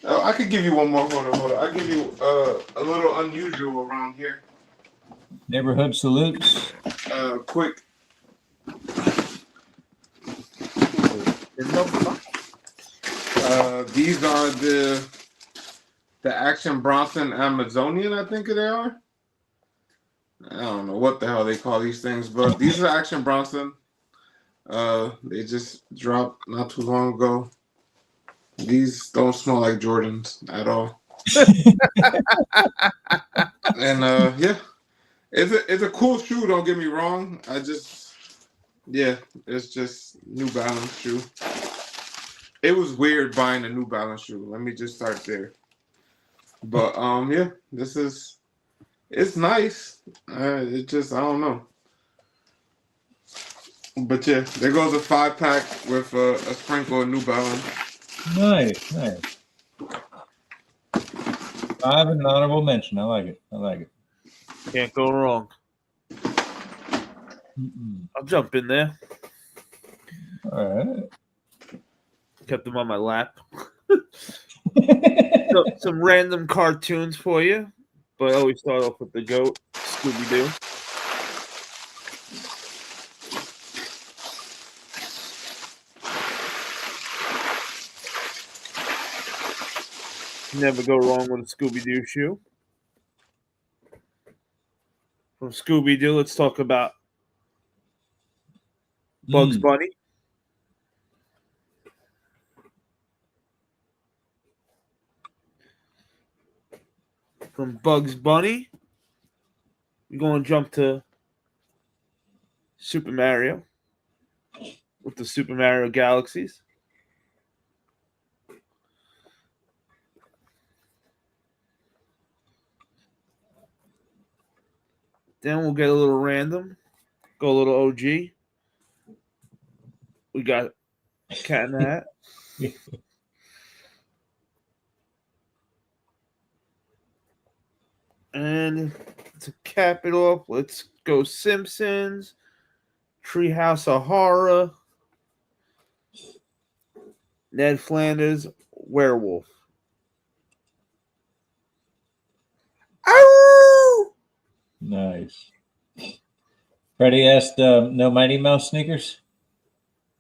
I could give you one more. Hold on. I'll give you a little unusual around here. Neighborhood salutes. Quick. These are the Action Bronson Amazonian, I think they are. I don't know what the hell they call these things, but these are Action Bronson. They just dropped not too long ago. These don't smell like Jordans at all. And yeah, it's a cool shoe. Don't get me wrong. It's just New Balance shoe. It was weird buying a New Balance shoe. Let me just start there. But yeah, it's nice. It just I don't know. But yeah, there goes a 5-pack with a sprinkle of New Balance. Nice. 5 and an honorable mention. I like it. Can't go wrong. I'll jump in there. All right. Kept them on my lap. Some random cartoons for you, but I always start off with the GOAT, Scooby-Doo. Never go wrong with a Scooby-Doo shoe. From Scooby-Doo, let's talk about Bugs Bunny. From Bugs Bunny, we're going to jump to Super Mario with the Super Mario Galaxies. Then we'll get a little random, go a little OG. We got Cat in the Hat. And to cap it off, let's go Simpsons, Treehouse of Horror, Ned Flanders, Werewolf. Ow! Nice. Freddie asked, no Mighty Mouse sneakers?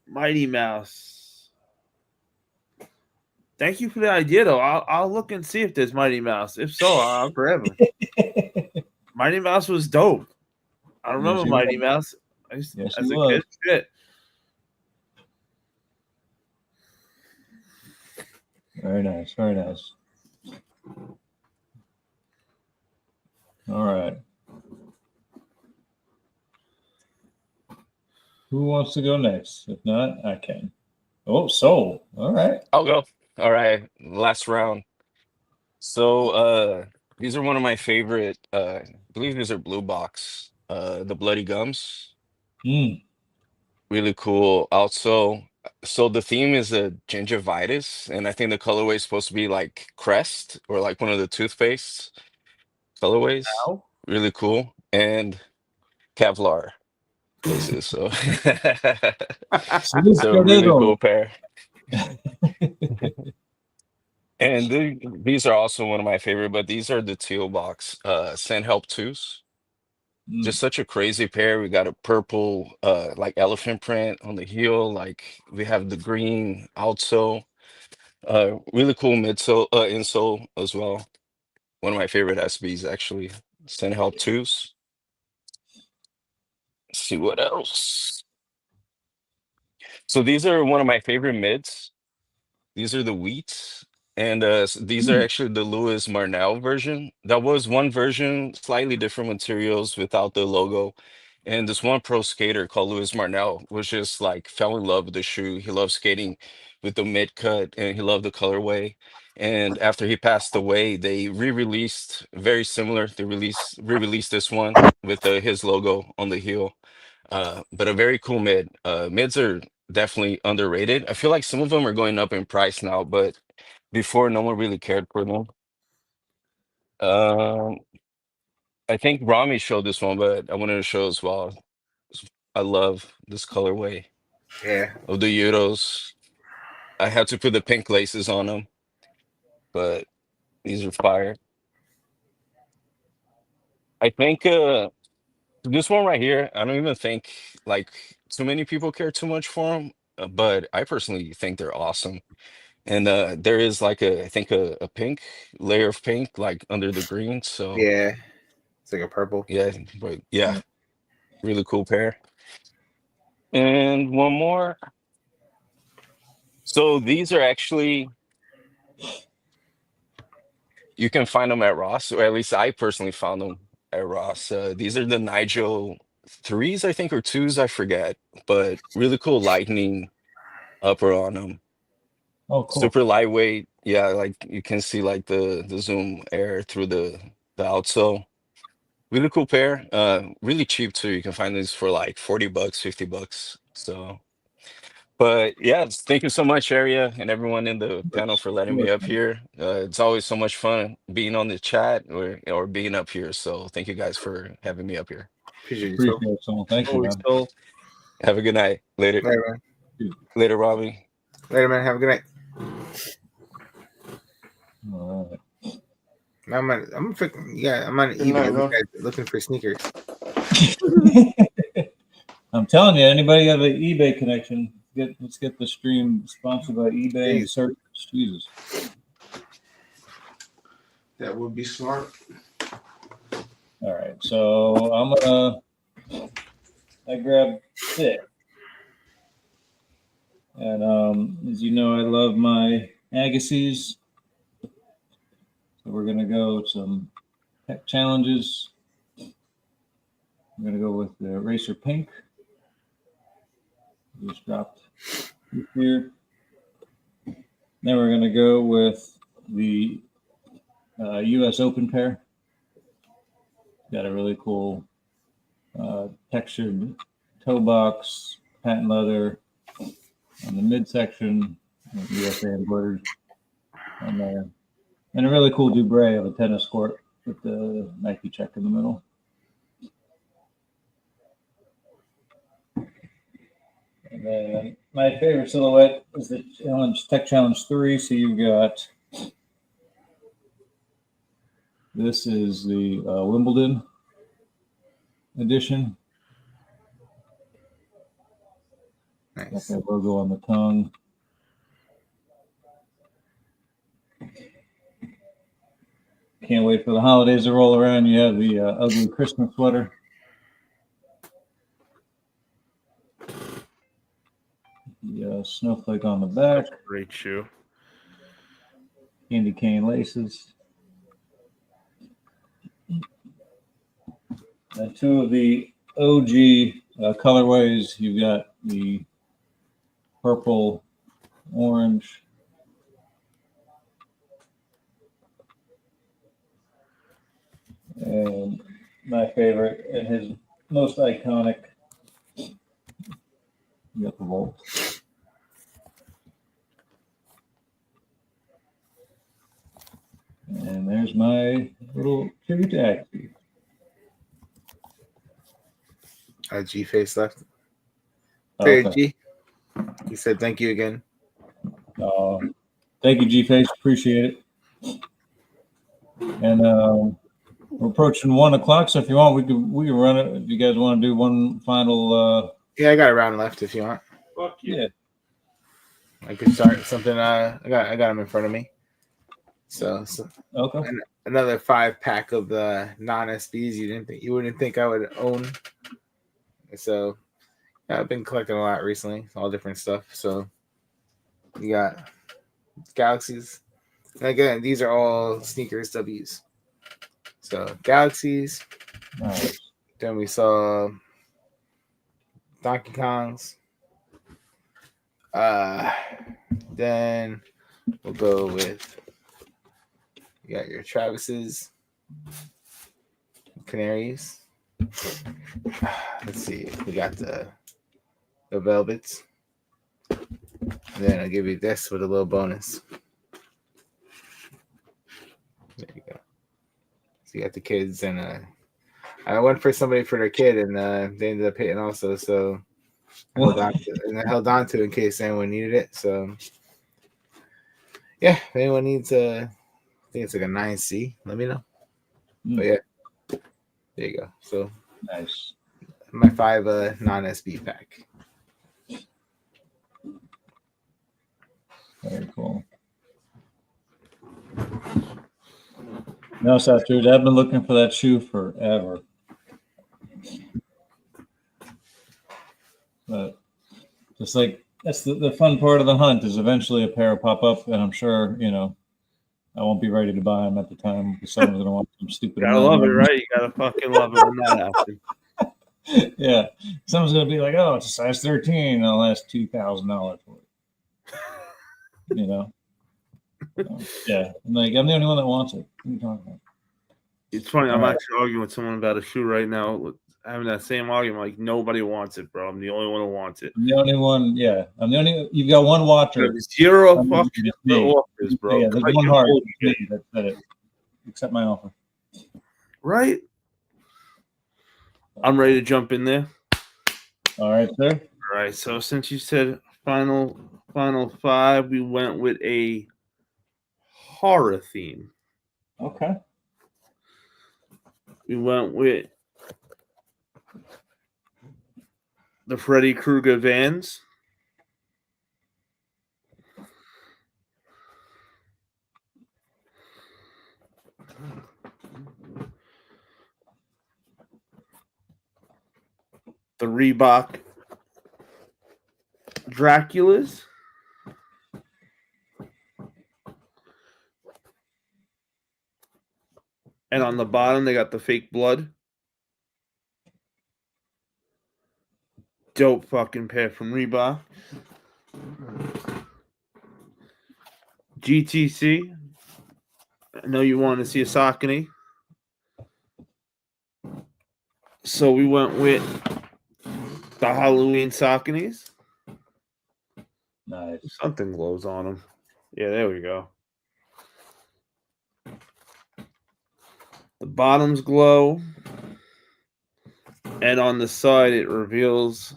Mighty Mouse. Thank you for the idea, though. I'll look and see if there's Mighty Mouse. If so, I'll grab them. Mighty Mouse was dope. I remember Mighty Mouse. As a kid. Shit. Very nice. All right. Who wants to go next? If not, I can. Oh, soul. All right. I'll go. All right, last round. So these are one of my favorite. I believe these are Blue Box. The Bloody Gums, Mm. really cool. Also, so the theme is a gingivitis, and I think the colorway is supposed to be like Crest or like one of the toothpaste colorways. Now? Really cool. And Kevlar bases. So Salute so really cool Tornado. pair. And these are also one of my favorite, but these are the teal box Send Help 2s. Mm. Just such a crazy pair. We got a purple like elephant print on the heel. Like we have the green outsole. Really cool midsole insole as well. One of my favorite SBs actually. Send Help 2s. Let's see what else. So these are one of my favorite mids. These are the wheats. And these are Mm. actually the Lewis Marnell version. That was one version, slightly different materials without the logo. And this one pro skater called Lewis Marnell was just like fell in love with the shoe. He loved skating with the mid cut and he loved the colorway. And after he passed away, they re-released very similar. They re-released this one with his logo on the heel. But a very cool mid. Mids are definitely underrated. I feel like some of them are going up in price now, but before no one really cared for them. Um, I think Rami showed this one, but I wanted to show as well. I love this colorway Yeah. of the Euros. I had to put the pink laces on them, but these are fire. I think this one right here, I don't even think like too many people care too much for them, but I personally think they're awesome. And there is like I think a pink layer of pink like under the green. So Yeah. It's like a purple. yeah, but yeah, really cool pair. And one more. So these are actually you can find them at Ross, or at least I personally found them at Ross. These are the Nigel threes, I think, or twos, I forget, but really cool lightning upper on them. Oh, cool. Super lightweight. Yeah, like you can see like the zoom air through the outsole. Really cool pair. Really cheap too. You can find these for like $40, $50. So, but yeah, thank you so much, Area, and everyone in the panel for letting me up here. It's always so much fun being on the chat or being up here. So thank you guys for having me up here. Appreciate you. Appreciate it, Soul. Thank you, Always man. so. Have a good night. Later. Later, man. Later, Robbie. Later, man. Have a good night. All right. I'm on eBay looking for sneakers. I'm telling you, anybody have an eBay connection? Let's get the stream sponsored by eBay and search. Jesus. That would be smart. All right, so I grabbed 6, and as you know, I love my Agassiz. So we're gonna go some tech challenges. I'm gonna go with the Racer Pink. Just dropped here. Then we're gonna go with the U.S. Open pair. Got a really cool textured toe box, patent leather on the midsection, USA embroidered on there, and a really cool Dubray of a tennis court with the Nike check in the middle. And then my favorite silhouette is the Tech Challenge 3. So you've got, this is the Wimbledon edition. Nice. Got that logo on the tongue. Can't wait for the holidays to roll around. You have the ugly Christmas sweater. The snowflake on the back. Great shoe. Candy cane laces. And 2 of the OG colorways. You've got the purple orange. And my favorite and his most iconic. You got the Volt. And there's my little tribute to Axie. G Face left. Okay. Hey, G. He said thank you again. Thank you, G Face. Appreciate it. And we're approaching 1 o'clock, so if you want, we can run it. If you guys want to do one final. Yeah, I got a round left if you want. Fuck yeah. I could start something. I got them in front of me. So okay. Another 5-pack of the non-SBs you wouldn't think I would own. So yeah, I've been collecting a lot recently, all different stuff. So you got Galaxies. And again, these are all sneakers W's. So Galaxies. Nice. Then we saw Donkey Kongs. Then we'll go with you got your Travis's, Canaries. Let's see. We got the Velvets. And then I'll give you this with a little bonus. There you go. So you got the kids, and I went for somebody for their kid, and they ended up hitting also. So I held on to it in case anyone needed it. So yeah, if anyone needs I think it's like a 9C, let me know. But yeah, there you go. So nice. My 5 non-SB pack. Very cool. No, Satchers, I've been looking for that shoe forever. But just like that's the fun part of the hunt is eventually a pair will pop up, and I'm sure I won't be ready to buy them at the time because someone's gonna want some stupid. You gotta love it, right? You gotta fucking love it when that happens. Yeah, someone's gonna be like, "Oh, it's a size 13, and I'll ask $2,000 for it." Yeah, I'm like, I'm the only one that wants it. What are you talking about? It's funny. I'm actually arguing with someone about a shoe right now. Having that same argument, like nobody wants it, bro. I'm the only one who wants it. I'm the only one. Yeah, I'm the only. You've got one watcher. There's 0 fucking offers, bro. Yeah, there's one heart that said it. Accept my offer. Right. I'm ready to jump in there. All right, sir. All right. So since you said final 5, we went with a horror theme. Okay. We went with the Freddy Krueger Vans. The Reebok Draculas. And on the bottom, they got the fake blood. Dope fucking pair from Reebok. GTC. I know you want to see a Saucony. So we went with the Halloween Sauconys. Nice. Something glows on them. Yeah, there we go. The bottoms glow. And on the side, it reveals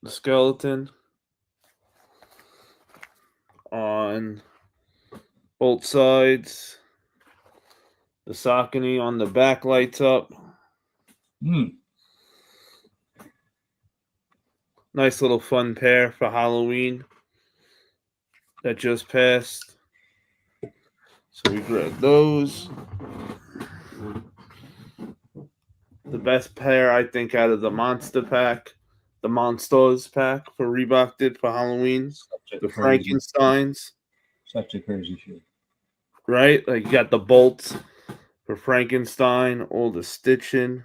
the skeleton. On both sides, the Saucony on the back lights up. Nice little fun pair for Halloween that just passed. So we grabbed those. The best pair, I think, out of the Monster pack, the Monsters pack for Reebok did for Halloween. The Frankensteins. Such a crazy shoe. Right? Like you got the bolts for Frankenstein, all the stitching.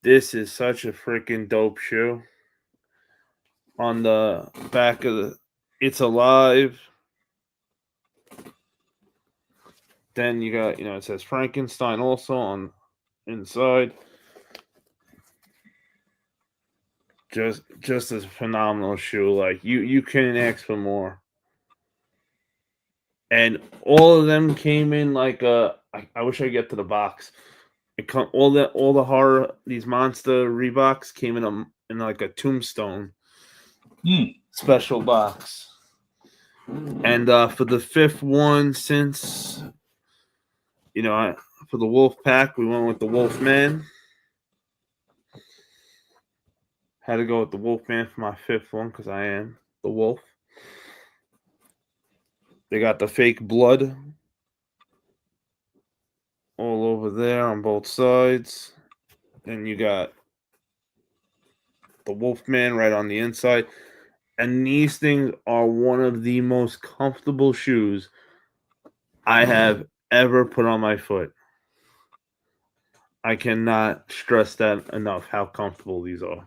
This is such a freaking dope shoe. on the back of the It's Alive. Then you got, it says Frankenstein also on inside. Just a phenomenal shoe. Like you couldn't ask for more. And all of them came in like I wish I could get to the box. All the horror, these monster Reeboks came in like a tombstone special box. And for the fifth one, since for the Wolf Pack, we went with the Wolfman. Had to go with the Wolfman for my fifth one because I am the wolf. They got the fake blood all over there on both sides. Then you got the Wolfman right on the inside. And these things are one of the most comfortable shoes I have ever put on my foot. I cannot stress that enough, how comfortable these are.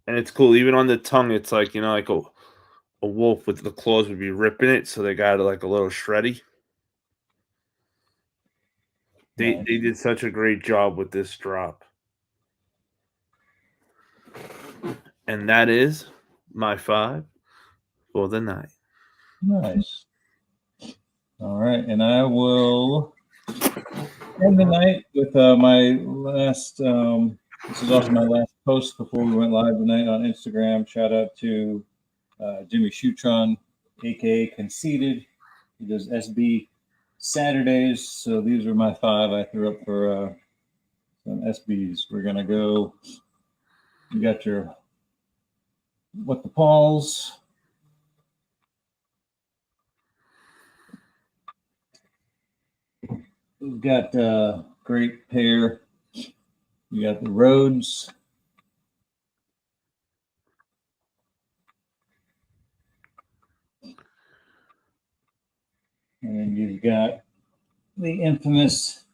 And it's cool. Even on the tongue, it's like, like a wolf with the claws would be ripping it. So they got it like a little shreddy. They did such a great job with this drop. And that is my 5 for the night. Nice. All right. And I will end the night with my last, this is also my last post before we went live tonight on Instagram. Shout out to Jimmy Shootron, aka Conceited. He does SB Saturdays. So these are my 5 I threw up for some SBs. We're going to go. You got your What the Pauls. We've got a great pair. You got the Rhodes. And then you've got the infamous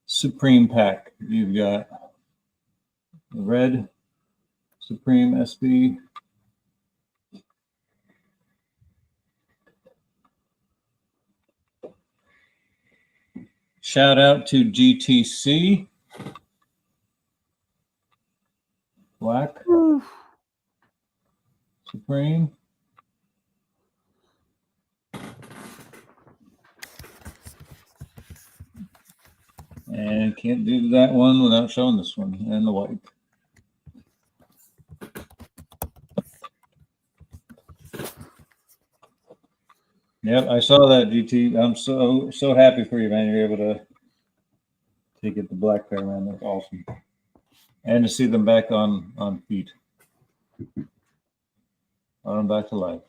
Supreme Pack. You've got the red Supreme SB. Shout out to GTC. Black Supreme. And can't do that one without showing this one and the white. Yep, I saw that, GT. I'm so happy for you, man. You're able to get the black pair, man. That's awesome. And to see them back on feet. On back to life.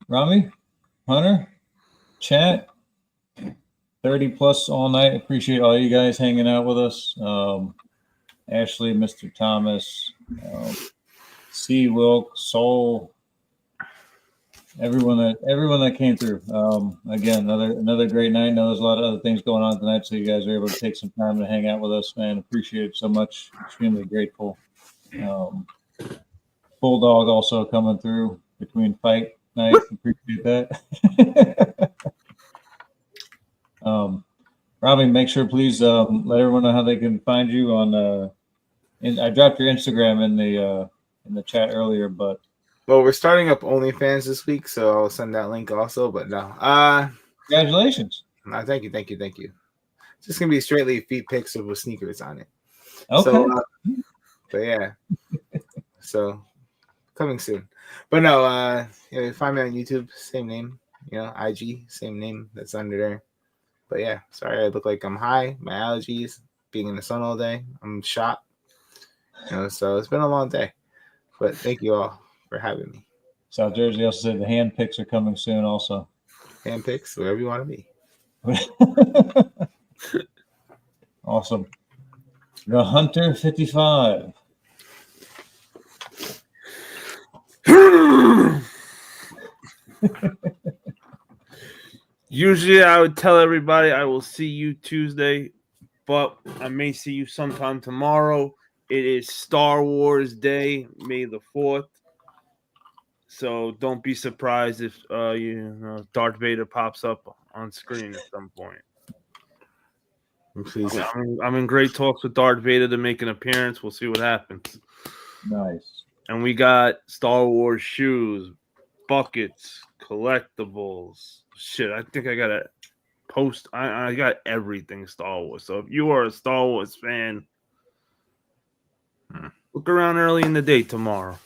Rami, Hunter, chat, 30 plus all night. Appreciate all you guys hanging out with us. Ashley, Mr. Thomas, C. Wilk, Soul, everyone that came through. Again, another great night. I know there's a lot of other things going on tonight, so you guys are able to take some time to hang out with us, man. Appreciate it so much. Extremely grateful. Bulldog also coming through between fight nights. Appreciate that. Robbie, make sure please let everyone know how they can find you on. I dropped your Instagram in the chat earlier, but we're starting up OnlyFans this week, so I'll send that link also. But no, congratulations! Thank you. It's just gonna be straightly feet pics with sneakers on it. Okay. So, but yeah, so coming soon. But no, find me on YouTube, same name. IG, same name that's under there. But yeah, sorry I look like I'm high. My allergies, being in the sun all day, I'm shot. So it's been a long day. But thank you all for having me. South Jersey also said the hand picks are coming soon also. Hand picks, wherever you want to be. Awesome. The Hunter 55. Usually, I would tell everybody I will see you Tuesday, but I may see you sometime tomorrow. It is Star Wars Day, May the 4th. So don't be surprised if Darth Vader pops up on screen at some point. Please. I'm in great talks with Darth Vader to make an appearance. We'll see what happens. Nice. And we got Star Wars shoes, buckets, collectibles. Shit, I think I got a post. I got everything Star Wars. So if you are a Star Wars fan, look around early in the day tomorrow.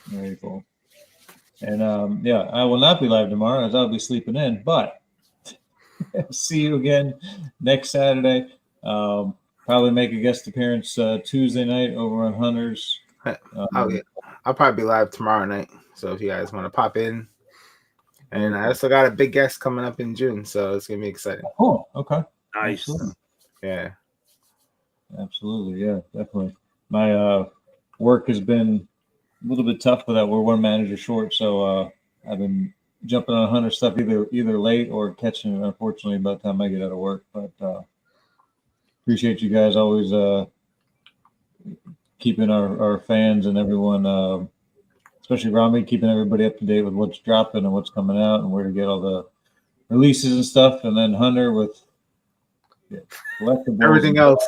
Very cool. And I will not be live tomorrow as I'll be sleeping in, but see you again next Saturday. Probably make a guest appearance Tuesday night over on Hunters. I'll probably be live tomorrow night. So if you guys want to pop in. And I also got a big guest coming up in June, so it's gonna be exciting. Oh, okay. Nice. Absolutely. Yeah. Absolutely. Yeah, definitely. My work has been a little bit tough with that. We're one manager short, so I've been jumping on Hunter stuff either late or catching it, unfortunately, by the time I get out of work. But appreciate you guys always keeping our fans and everyone, especially Rami, keeping everybody up to date with what's dropping and what's coming out and where to get all the releases and stuff. And then Hunter with collectibles, Everything else.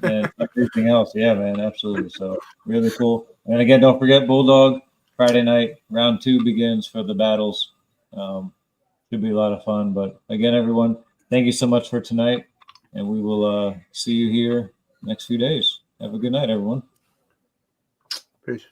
and everything else. Yeah, man, absolutely. So really cool. And again, don't forget Bulldog Friday night. Round 2 begins for the battles. Should be a lot of fun. But again, everyone, thank you so much for tonight, and we will see you here next few days. Have a good night, everyone. Peace.